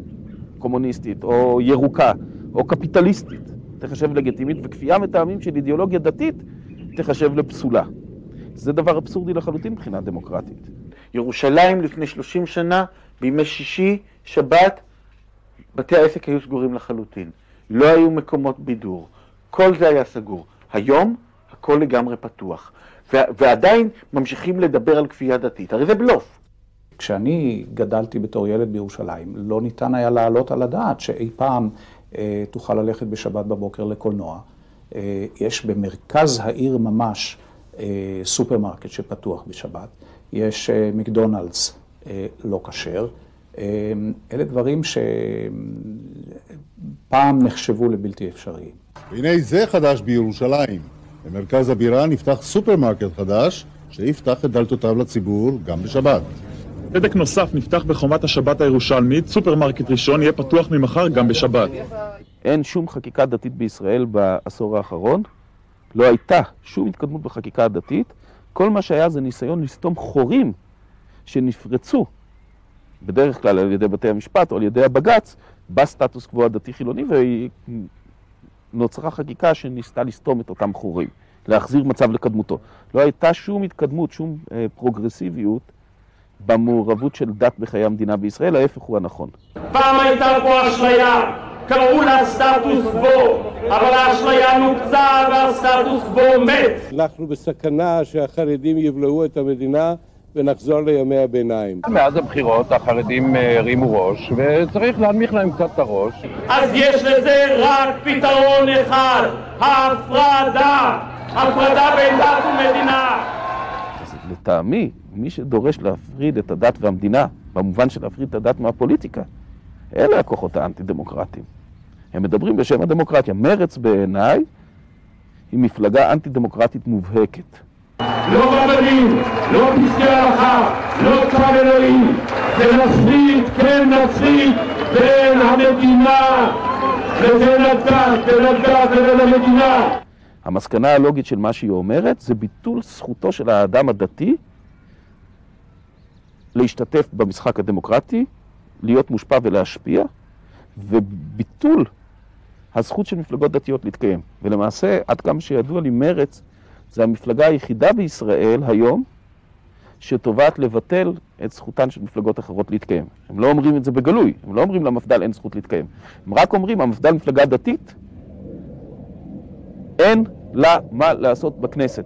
קומוניסטית, או ירוקה, או קפיטליסטית, תחשב לגיטימית, וכפייה מטעמים של אידיאולוגיה דתית, תחשב לפסולה. זה דבר אבסורדי לחלוטין מבחינה דמוקרטית. ירושלים לפני 30 שנה, בימי שישי, שבת, בתי העסק היו סגורים לחלוטין. לא היו מקומות בידור. כל זה היה סגור. היום, הכל לגמרי פתוח. ועדיין ממשיכים לדבר על כפייה דתית. הרי זה בלוף. כשאני גדלתי בתור ילד בירושלים, לא ניתן היה לעלות על הדעת שאי פעם תוכל ללכת בשבת בבוקר לקולנוע. יש במרכז העיר ממש סופרמרקט שפתוח בשבת. יש מקדונלדס לא כשר. אלה דברים שפעם נחשבו לבלתי אפשריים. והנה זה חדש בירושלים. במרכז הבירה נפתח סופרמרקט חדש שיפתח את דלתותיו לציבור גם בשבת. סדק נוסף נפתח בחומת השבת הירושלמית, סופרמרקט ראשון יהיה פתוח ממחר גם בשבת. אין שום חקיקה דתית בישראל בעשור האחרון, לא הייתה שום התקדמות בחקיקה הדתית, כל מה שהיה זה ניסיון לסתום חורים שנפרצו, בדרך כלל על ידי בתי המשפט או על ידי הבג"ץ, בסטטוס קוו הדתי חילוני, ונוצרה חקיקה שניסתה לסתום את אותם חורים, להחזיר מצב לקדמותו. לא הייתה שום התקדמות, שום פרוגרסיביות במעורבות של דת בחיי המדינה בישראל, ההפך הוא הנכון. פעם הייתה פה אשליה, קראו לה סטטוס קוו, אבל האשליה נוקצה והסטטוס קוו מת. אנחנו בסכנה שהחרדים יבלעו את המדינה ונחזור לימי הביניים. מאז הבחירות החרדים הרימו ראש וצריך להנמיך להם קצת את הראש. אז יש לזה רק פתרון אחד, ההפרדה, הפרדה בין דת ומדינה. לטעמי, מי שדורש להפריד את הדת והמדינה, במובן של להפריד את הדת מהפוליטיקה, אלה הכוחות האנטי-דמוקרטיים. הם מדברים בשם הדמוקרטיה. מרץ בעיניי היא מפלגה אנטי-דמוקרטית מובהקת. לא רבנים, לא פסקי הלכה, לא צו אלוהים, זה נפריד, כן נפריד, בין המדינה לבין הדת, בין הדת לבין המדינה. המסקנה הלוגית של מה שהיא אומרת זה ביטול זכותו של האדם הדתי להשתתף במשחק הדמוקרטי, להיות מושפע ולהשפיע, וביטול הזכות של מפלגות דתיות להתקיים. ולמעשה, עד כמה שידוע לי, מרץ זה המפלגה היחידה בישראל היום שתובעת לבטל את זכותן של מפלגות אחרות להתקיים. הם לא אומרים את זה בגלוי, הם לא אומרים למפד"ל אין זכות להתקיים. הם רק אומרים, המפד"ל מפלגה דתית, אין לה מה לעשות בכנסת.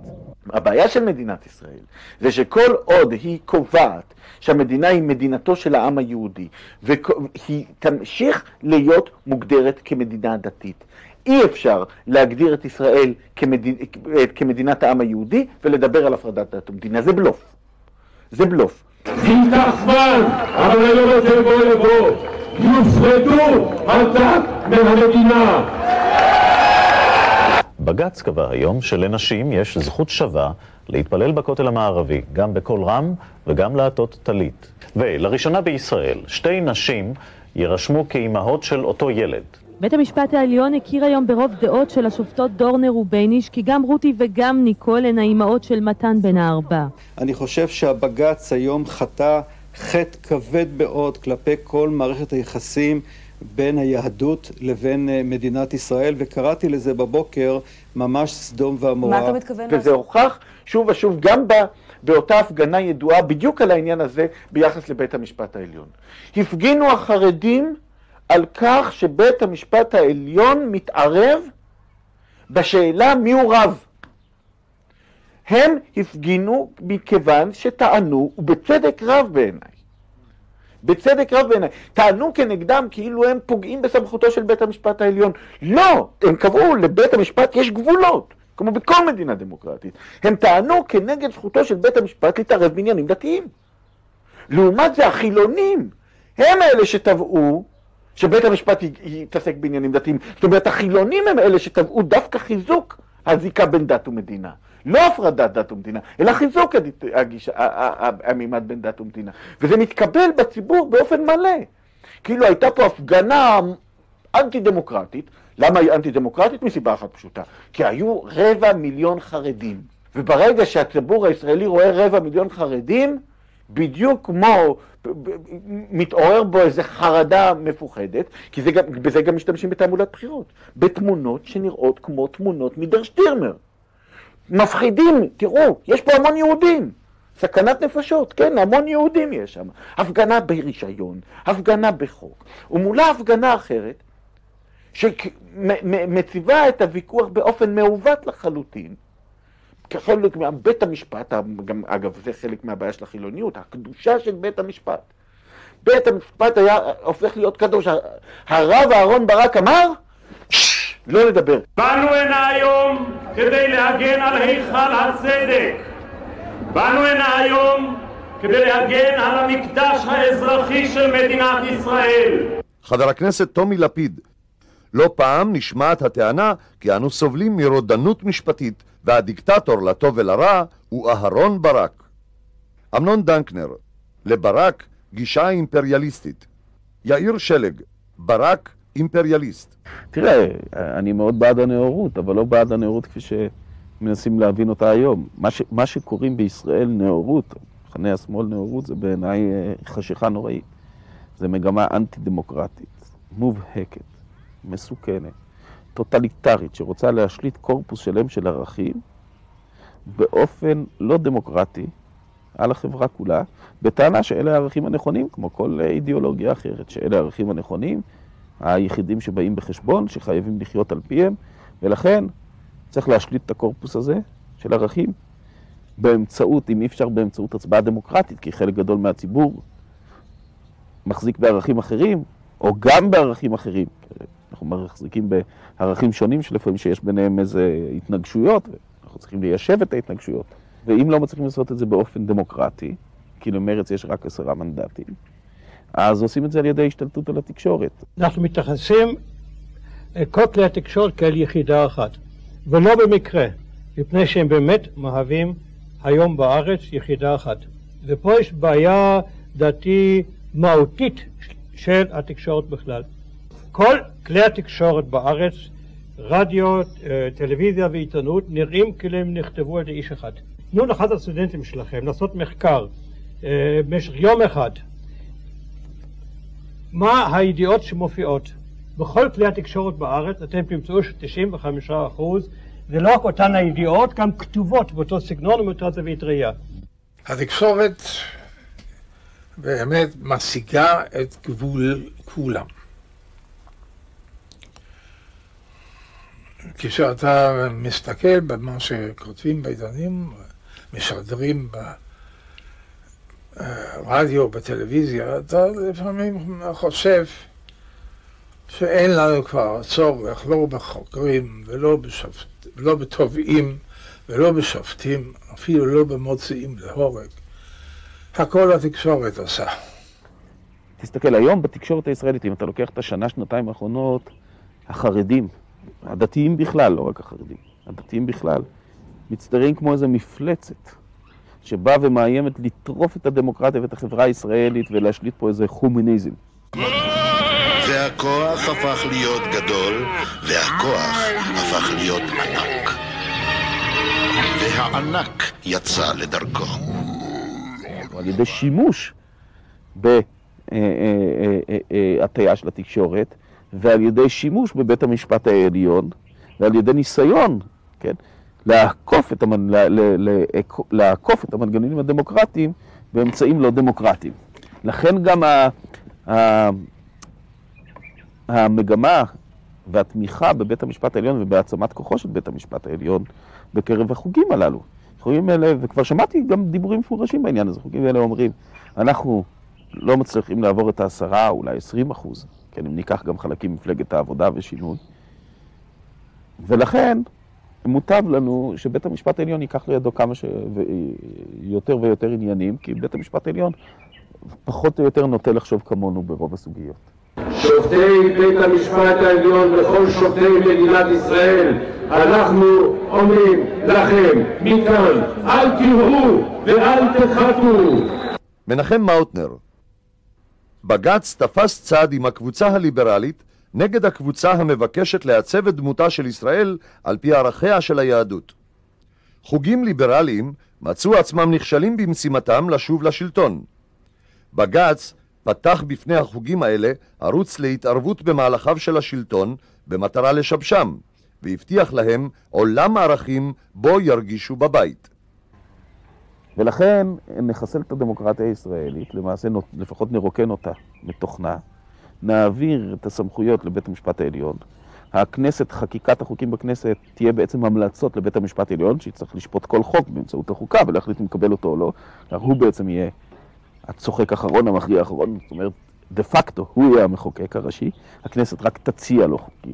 הבעיה של מדינת ישראל זה שכל עוד היא קובעת שהמדינה היא מדינתו של העם היהודי והיא תמשיך להיות מוגדרת כמדינה דתית. אי אפשר להגדיר את ישראל כמדינת העם היהודי ולדבר על הפרדת דת ומדינה. זה בלוף. זה בלוף. ייקח זמן, אבל היום הזה בוא לבוא. יופרדו הדת מהמדינה. בג"ץ קבע היום שלנשים יש זכות שווה להתפלל בכותל המערבי, גם בקול רם וגם לעטות טלית. ולראשונה בישראל, שתי נשים יירשמו כאימהות של אותו ילד. בית המשפט העליון הכיר היום ברוב דעות של השופטות דורנר ובייניש, כי גם רותי וגם ניקול הן האימהות של מתן בן הארבע. אני חושב שהבג"ץ היום חטא חטא כבד מאוד כלפי כל מערכת היחסים בין היהדות לבין מדינת ישראל, וקראתי לזה בבוקר ממש סדום ועמורה. מה אתה מתכוון? וזה הוכח שוב ושוב גם באותה הפגנה ידועה בדיוק על העניין הזה ביחס לבית המשפט העליון. הפגינו החרדים על כך שבית המשפט העליון מתערב בשאלה מי הוא רב. הם הפגינו מכיוון שטענו, ובצדק רב בעיניי, בצדק רב בעיניי, טענו כנגדם כאילו הם פוגעים בסמכותו של בית המשפט העליון. לא, הם קבעו לבית המשפט יש גבולות, כמו בכל מדינה דמוקרטית. הם טענו כנגד זכותו של בית המשפט להתערב בעניינים דתיים. לעומת זה החילונים, הם אלה שטבעו שבית המשפט יתעסק בעניינים דתיים. זאת אומרת, החילונים הם אלה שטבעו דווקא חיזוק הזיקה בין דת ומדינה. לא הפרדת דת ומדינה, אלא חיזוק המימד בין דת ומדינה. וזה מתקבל בציבור באופן מלא. כאילו הייתה פה הפגנה אנטי-דמוקרטית. למה היא אנטי-דמוקרטית? מסיבה אחת פשוטה. כי היו 250,000 חרדים. וברגע שהציבור הישראלי רואה 250,000 חרדים, בדיוק כמו מתעורר בו איזו חרדה מפוחדת, כי בזה גם משתמשים בתעמולת בחירות. בתמונות שנראות כמו תמונות מדרשטירמר. מפחידים, תראו, יש פה המון יהודים, סכנת נפשות, כן, המון יהודים יש שם. הפגנה ברישיון, הפגנה בחוק, ומולה הפגנה אחרת, שמציבה את הוויכוח באופן מעוות לחלוטין, כחלק מבית המשפט, גם, אגב, זה חלק מהבעיה של החילוניות, הקדושה של בית המשפט. בית המשפט היה הופך להיות קדוש. הרב אהרון ברק אמר, לא לדבר. באנו הנה היום כדי להגן על היכל הצדק. באנו הנה היום כדי להגן על המקדש האזרחי של מדינת ישראל. חבר הכנסת טומי לפיד, לא פעם נשמעת הטענה כי אנו סובלים מרודנות משפטית והדיקטטור לטוב ולרע הוא אהרון ברק. אמנון דנקנר, לברק גישה אימפריאליסטית. יאיר שלג, ברק אימפריאליסט. תראה, אני מאוד בעד הנאורות, אבל לא בעד הנאורות כפי שמנסים להבין אותה היום. מה שקוראים בישראל נאורות, מחנה השמאל נאורות, זה בעיניי חשיכה נוראית. זה מגמה אנטי-דמוקרטית, מובהקת, מסוכנת, טוטליטרית, שרוצה להשליט קורפוס שלם של ערכים באופן לא דמוקרטי, על החברה כולה, בטענה שאלה הערכים הנכונים, כמו כל אידיאולוגיה אחרת, שאלה הערכים הנכונים, היחידים שבאים בחשבון, שחייבים לחיות על פיהם, ולכן צריך להשליט את הקורפוס הזה של ערכים באמצעות, אם אי אפשר באמצעות הצבעה דמוקרטית, כי חלק גדול מהציבור מחזיק בערכים אחרים, או גם בערכים אחרים. אנחנו מחזיקים בערכים שונים שלפעמים שיש ביניהם איזה התנגשויות, ואנחנו צריכים ליישב את ההתנגשויות. ואם לא מצליחים לעשות את זה באופן דמוקרטי, כי למרץ יש רק 10 מנדטים, אז עושים את זה על ידי השתלטות על התקשורת. אנחנו מתייחסים כל כלי התקשורת כאל יחידה אחת, ולא במקרה, מפני שהם באמת מהווים היום בארץ יחידה אחת. ופה יש בעיה דעתי מהותית של התקשורת בכלל. כל כלי התקשורת בארץ, רדיו, טלוויזיה ועיתונות, נראים כאילו הם נכתבו על ידי איש אחד. תנו לאחד הסטודנטים שלכם לעשות מחקר במשך יום אחד. מה הידיעות שמופיעות? בכל כלי התקשורת בארץ אתם תמצאו ש95% זה לא רק אותן הידיעות, גם כתובות באותו סגנון ובאותה זווית ראייה. התקשורת באמת משיגה את גבול כולם. כשאתה מסתכל במה שכותבים בעיתונים, משדרים ברדיו, בטלוויזיה, אתה לפעמים חושב שאין לנו כבר צורך, לא בחוקרים ולא בתובעים ולא בשופטים, אפילו לא במוציאים להורג. הכל התקשורת עושה. תסתכל, היום בתקשורת הישראלית, אם אתה לוקח את השנה, שנתיים האחרונות, החרדים, הדתיים בכלל, לא רק החרדים, הדתיים בכלל, מצטיירים כמו איזו מפלצת, שבאה ומאיימת לטרוף את הדמוקרטיה ואת החברה הישראלית ולהשליט פה איזה חומניזם. והכוח הפך להיות גדול, והכוח הפך להיות ענק. והענק יצא לדרכו. על ידי שימוש בהטיה של התקשורת, ועל ידי שימוש בבית המשפט העליון, ועל ידי ניסיון, כן, לעקוף את המנגנונים הדמוקרטיים באמצעים לא דמוקרטיים. לכן גם המגמה והתמיכה בבית המשפט העליון ובהעצמת כוחו של בית המשפט העליון בקרב החוגים הללו. החוגים האלה, וכבר שמעתי גם דיבורים מפורשים בעניין הזה, החוגים האלה אומרים, אנחנו לא מצליחים לעבור את 10%, אולי 20%, כן, אם ניקח גם חלקים מפלגת העבודה ושינוי. ולכן מוטב לנו שבית המשפט העליון ייקח לידו כמה יותר ויותר עניינים, כי בית המשפט העליון פחות או יותר נוטה לחשוב כמונו ברוב הסוגיות. שופטי בית המשפט העליון וכל שופטי מדינת ישראל, אנחנו אומרים לכם מכאן, אל תראו ואל תחתו. מנחם מאוטנר, בג"ץ תפס צד עם הקבוצה הליברלית נגד הקבוצה המבקשת לעצב את דמותה של ישראל על פי ערכיה של היהדות. חוגים ליברליים מצאו עצמם נכשלים במשימתם לשוב לשלטון. בג"ץ פתח בפני החוגים האלה ערוץ להתערבות במהלכיו של השלטון במטרה לשבשם, והבטיח להם עולם ערכים בו ירגישו בבית. ולכן נחסל את הדמוקרטיה הישראלית, למעשה לפחות נרוקן אותה מתוכנה, נעביר את הסמכויות לבית המשפט העליון, הכנסת, חקיקת החוקים בכנסת תהיה בעצם המלצות לבית המשפט העליון, שיצטרך לשפוט כל חוק באמצעות החוקה ולהחליט אם מקבל אותו או לא, הוא בעצם יהיה הצוחק האחרון, המכריע האחרון, זאת אומרת, דה פקטו הוא יהיה המחוקק הראשי, הכנסת רק תציע לו חוקים.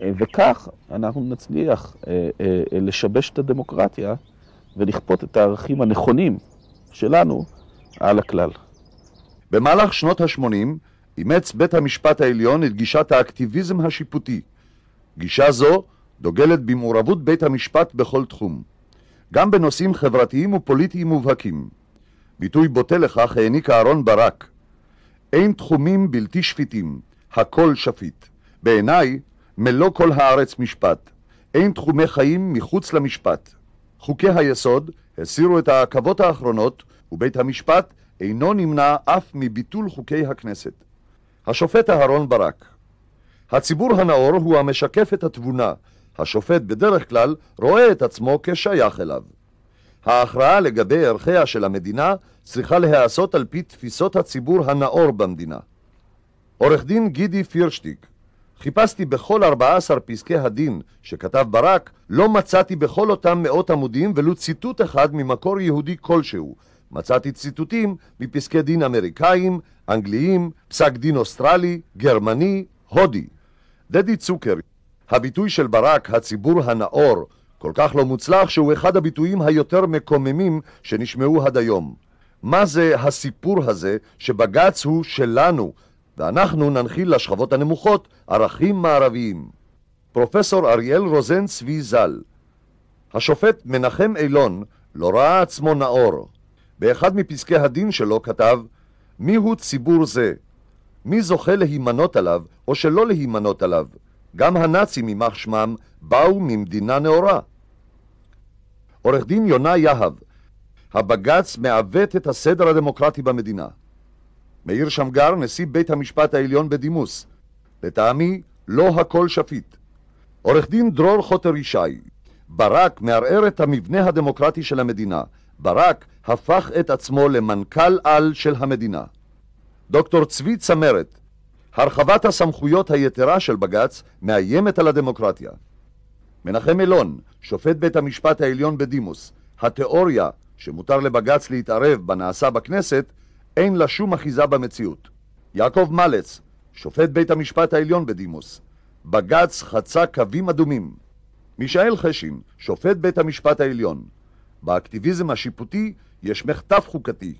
וכך אנחנו נצליח לשבש את הדמוקרטיה ולכפות את הערכים הנכונים שלנו על הכלל. במהלך שנות ה-80 אימץ בית המשפט העליון את גישת האקטיביזם השיפוטי. גישה זו דוגלת במעורבות בית המשפט בכל תחום, גם בנושאים חברתיים ופוליטיים מובהקים. ביטוי בוטה לכך העניק אהרן ברק. אין תחומים בלתי שפיטים, הכל שפיט. בעיניי, מלוא כל הארץ משפט. אין תחומי חיים מחוץ למשפט. חוקי היסוד הסירו את העכבות האחרונות, ובית המשפט אינו נמנע אף מביטול חוקי הכנסת. השופט אהרן ברק. הציבור הנאור הוא המשקף את התבונה. השופט בדרך כלל רואה את עצמו כשייך אליו. ההכרעה לגבי ערכיה של המדינה צריכה להיעשות על פי תפיסות הציבור הנאור במדינה. עורך דין גידי פירשטיק: חיפשתי בכל 14 פסקי הדין שכתב ברק, לא מצאתי בכל אותם מאות עמודים ולו ציטוט אחד ממקור יהודי כלשהו. מצאתי ציטוטים מפסקי דין אמריקאים, אנגליים, פסק דין אוסטרלי, גרמני, הודי. דדי צוקר: הביטוי של ברק, הציבור הנאור, כל כך לא מוצלח שהוא אחד הביטויים היותר מקוממים שנשמעו עד היום. מה זה הסיפור הזה שבג"ץ הוא שלנו, ואנחנו ננחיל לשכבות הנמוכות ערכים מערביים? פרופסור אריאל רוזן צבי ז"ל: השופט מנחם אילון לא ראה עצמו נאור. באחד מפסקי הדין שלו כתב: מיהו ציבור זה? מי זוכה להימנות עליו או שלא להימנות עליו? גם הנאצים יימח שמם באו ממדינה נאורה. עורך דין יונה יהב: הבג"ץ מעוות את הסדר הדמוקרטי במדינה. מאיר שמגר, נשיא בית המשפט העליון בדימוס: לטעמי לא הכל שפיט. עורך דין דרור חוטר ישי: ברק מערער את המבנה הדמוקרטי של המדינה. ברק הפך את עצמו למנכ"ל על של המדינה. דוקטור צבי צמרת: הרחבת הסמכויות היתרה של בג"ץ מאיימת על הדמוקרטיה. מנחם אילון, שופט בית המשפט העליון בדימוס: התיאוריה שמותר לבג"ץ להתערב בנעשה בכנסת אין לה שום אחיזה במציאות. יעקב מלץ, שופט בית המשפט העליון בדימוס: בג"ץ חצה קווים אדומים. מישאל חשין, שופט בית המשפט העליון: באקטיביזם השיפוטי יש מחטף חוקתי.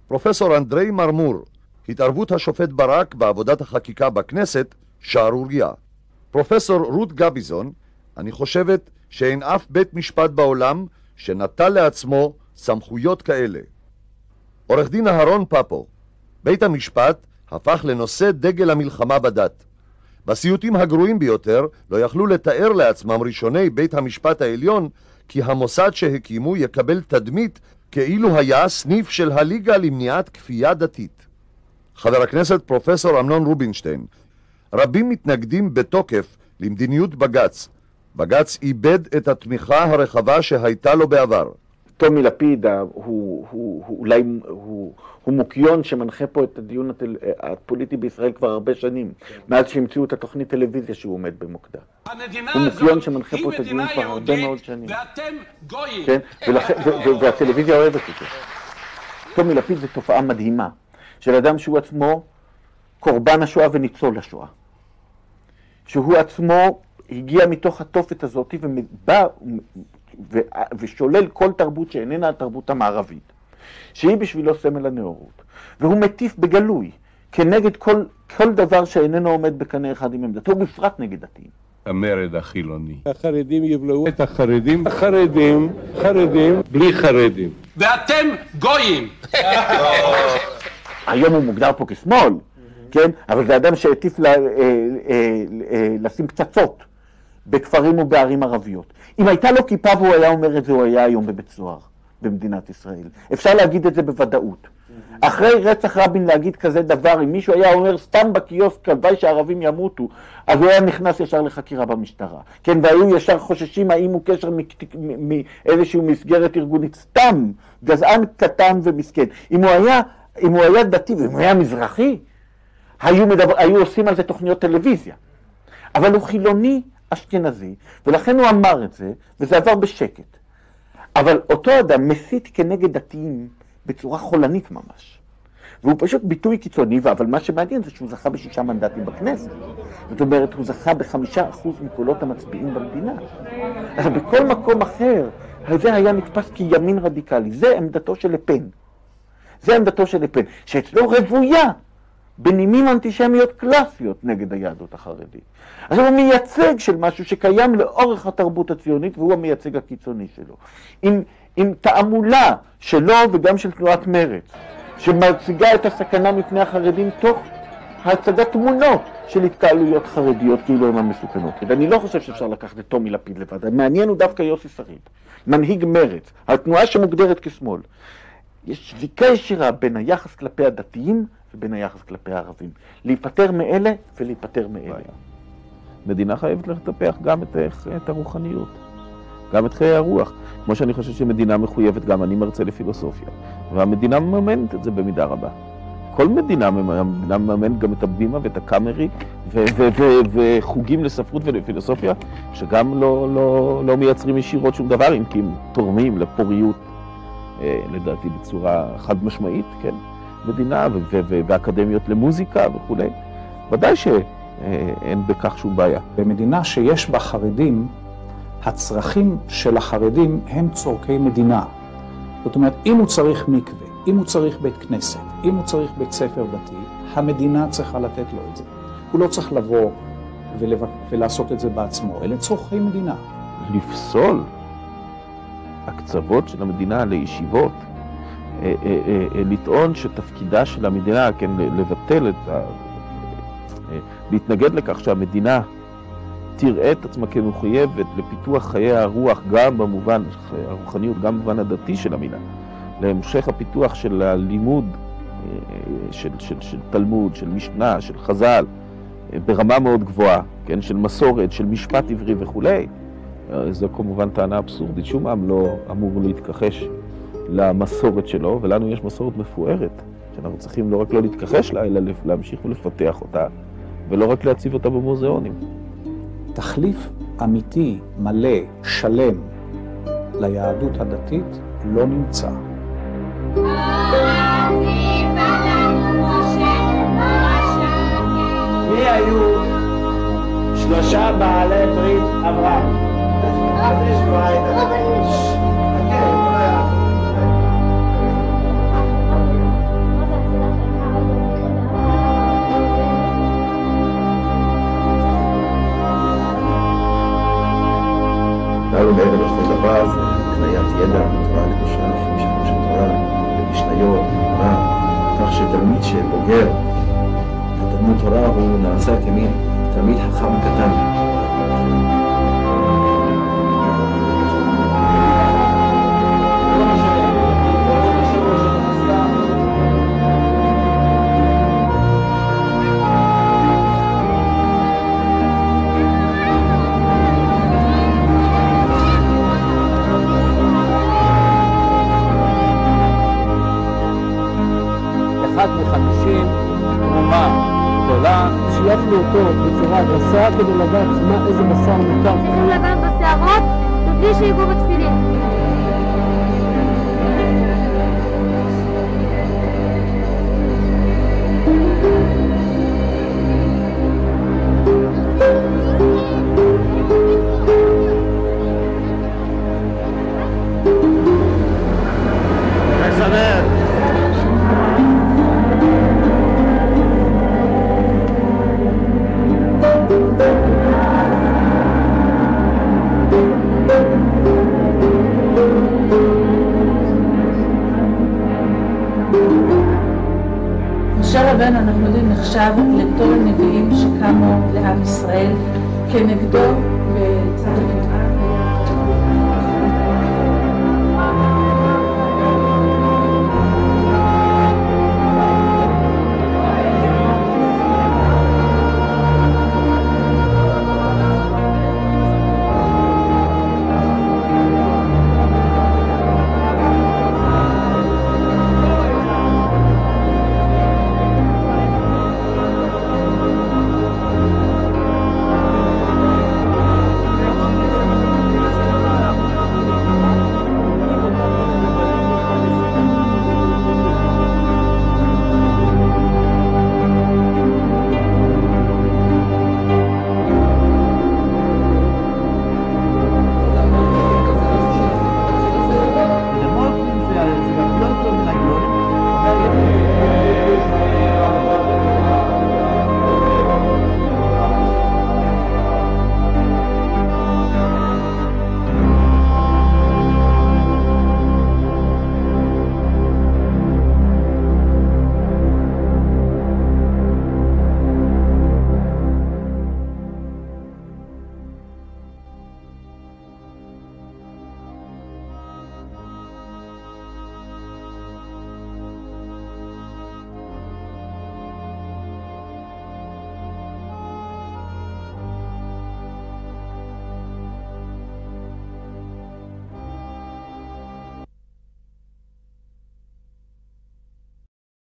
פרופסור אנדרי מרמור: התערבות השופט ברק בעבודת החקיקה בכנסת שערוריה. פרופסור רות גביזון: אני חושבת שאין אף בית משפט בעולם שנטל לעצמו סמכויות כאלה. עורך דין אהרון פפו: בית המשפט הפך לנושא דגל המלחמה בדת. בסיוטים הגרועים ביותר לא יכלו לתאר לעצמם ראשוני בית המשפט העליון כי המוסד שהקימו יקבל תדמית כאילו היה סניף של הליגה למניעת כפייה דתית. חבר הכנסת פרופסור אמנון רובינשטיין: רבים מתנגדים בתוקף למדיניות בג"ץ. בג"ץ איבד את התמיכה הרחבה שהייתה לו בעבר. טומי לפיד אולי הוא מוקיון שמנחה פה את הדיון הפוליטי בישראל כבר הרבה שנים, מאז שהמציאו את התוכנית טלוויזיה שהוא עומד במוקדה. הוא מוקיון שמנחה פה את הדיון כבר הרבה מאוד שנים. ואתם גויים. כן? והטלוויזיה אוהבת את זה. טומי לפיד זה תופעה מדהימה של אדם שהוא עצמו קורבן השואה וניצול השואה. שהוא עצמו הגיע מתוך התופת הזאת ובא ושולל כל תרבות שאיננה התרבות המערבית, שהיא בשבילו סמל הנאורות, והוא מטיף בגלוי כנגד כל דבר שאיננו עומד בקנה אחד עם עמדתו, בפרט נגד דתיים. המרד החילוני. החרדים יבלעו את החרדים, חרדים בלי חרדים. ואתם גויים. היום הוא מוגדר פה כשמאל, כן? אבל זה אדם שהטיף לשים פצצות בכפרים ובערים ערביות. אם הייתה לו כיפה והוא היה אומר את זה, הוא היה היום בבית סוהר במדינת ישראל. אפשר להגיד את זה בוודאות. אחרי רצח רבין להגיד כזה דבר, אם מישהו היה אומר סתם בקיוסק הלוואי שהערבים ימותו, אז הוא היה נכנס ישר לחקירה במשטרה. כן, והיו ישר חוששים האם הוא קשר מאיזשהו מסגרת ארגונית. סתם, גזען קטן ומסכן. אם הוא היה דתי ואם הוא היה מזרחי, היו עושים על זה תוכניות טלוויזיה. אבל הוא חילוני אשכנזי, ולכן הוא אמר את זה, וזה עבר בשקט. אבל אותו אדם מסית כנגד דתיים בצורה חולנית ממש. והוא פשוט ביטוי קיצוני, אבל מה שמעניין זה שהוא זכה ב6 מנדטים בכנסת. זאת אומרת, הוא זכה ב5% מקולות המצביעים במדינה. אז בכל מקום אחר, זה היה נתפס כימין רדיקלי. זה עמדתו של לפן. זה עמדתו של לפן, שאצלו רבויה בנימים אנטישמיות קלאסיות נגד היהדות החרדית. אז הוא מייצג של משהו שקיים לאורך התרבות הציונית, והוא המייצג הקיצוני שלו. עם תעמולה שלו וגם של תנועת מרצ, שמציגה את הסכנה מפני החרדים תוך הצגת תמונות של התקהלויות חרדיות כאילו הן המסוכנות. אני לא חושב שאפשר לקחת את טומי לפיד לבד. המעניין הוא דווקא יוסי שריד, מנהיג מרצ, התנועה שמוגדרת כשמאל. יש זיקה ישירה בין היחס כלפי הדתיים ובין היחס כלפי הערבים. להיפטר מאלה ולהיפטר מאלה. מדינה חייבת לטפח גם את הרוחניות. גם את חיי הרוח. כמו שאני חושב שמדינה מחויבת, גם אני מרצה לפילוסופיה, והמדינה מממנת את זה במידה רבה. כל מדינה מממנת גם את הבימה ואת הקאמרי, וחוגים לספרות ולפילוסופיה, שגם לא מייצרים ישירות שום דבר, אם כי הם תורמים לפוריות, לדעתי בצורה חד משמעית, כן? מדינה ואקדמיות למוזיקה וכו'. ודאי שאין בכך שום בעיה. במדינה שיש בה חרדים, הצרכים של החרדים הם צורכי מדינה. זאת אומרת, אם הוא צריך מקווה, אם הוא צריך בית כנסת, אם הוא צריך בית ספר דתי, המדינה צריכה לתת לו את זה. הוא לא צריך לבוא ולעשות את זה בעצמו, אלה צורכי מדינה. לפסול הקצוות של המדינה לישיבות, לטעון שתפקידה של המדינה, כן, לבטל להתנגד לכך שהמדינה תראה את עצמה כמחויבת לפיתוח חיי הרוח, גם במובן הרוחניות, גם במובן הדתי של המילה, להמשך הפיתוח של הלימוד, של תלמוד, של משנה, של חז"ל, ברמה מאוד גבוהה, כן, של מסורת, של משפט עברי וכו'. זו כמובן טענה אבסורדית. שום עם לא אמור להתכחש למסורת שלו, ולנו יש מסורת מפוארת, שאנחנו צריכים לא רק לא להתכחש לה, אלא להמשיך ולפתח אותה, ולא רק להציב אותה במוזיאונים. תחליף אמיתי, מלא, שלם, ליהדות הדתית לא נמצא. מי היו שלושה בעלי ברית אברהם? לנו מעבר לכל דבר זה הקניית ידע בתורה הקדושה, לפי משנה של תורה, במשניות, בגמרא, כך שתלמיד שבוגר בתלמוד תורה הוא נעשה כמין תלמיד חכם קטן. שייפנו אותו בצורה גסה כדי לדעת איזה בשר מותר. צריכים לבן בשערות ובלי שיגעו בתפילין. משה רבנו, אנחנו יודעים, נחשב לגדול הנביאים שקמו לעם ישראל. כנגדו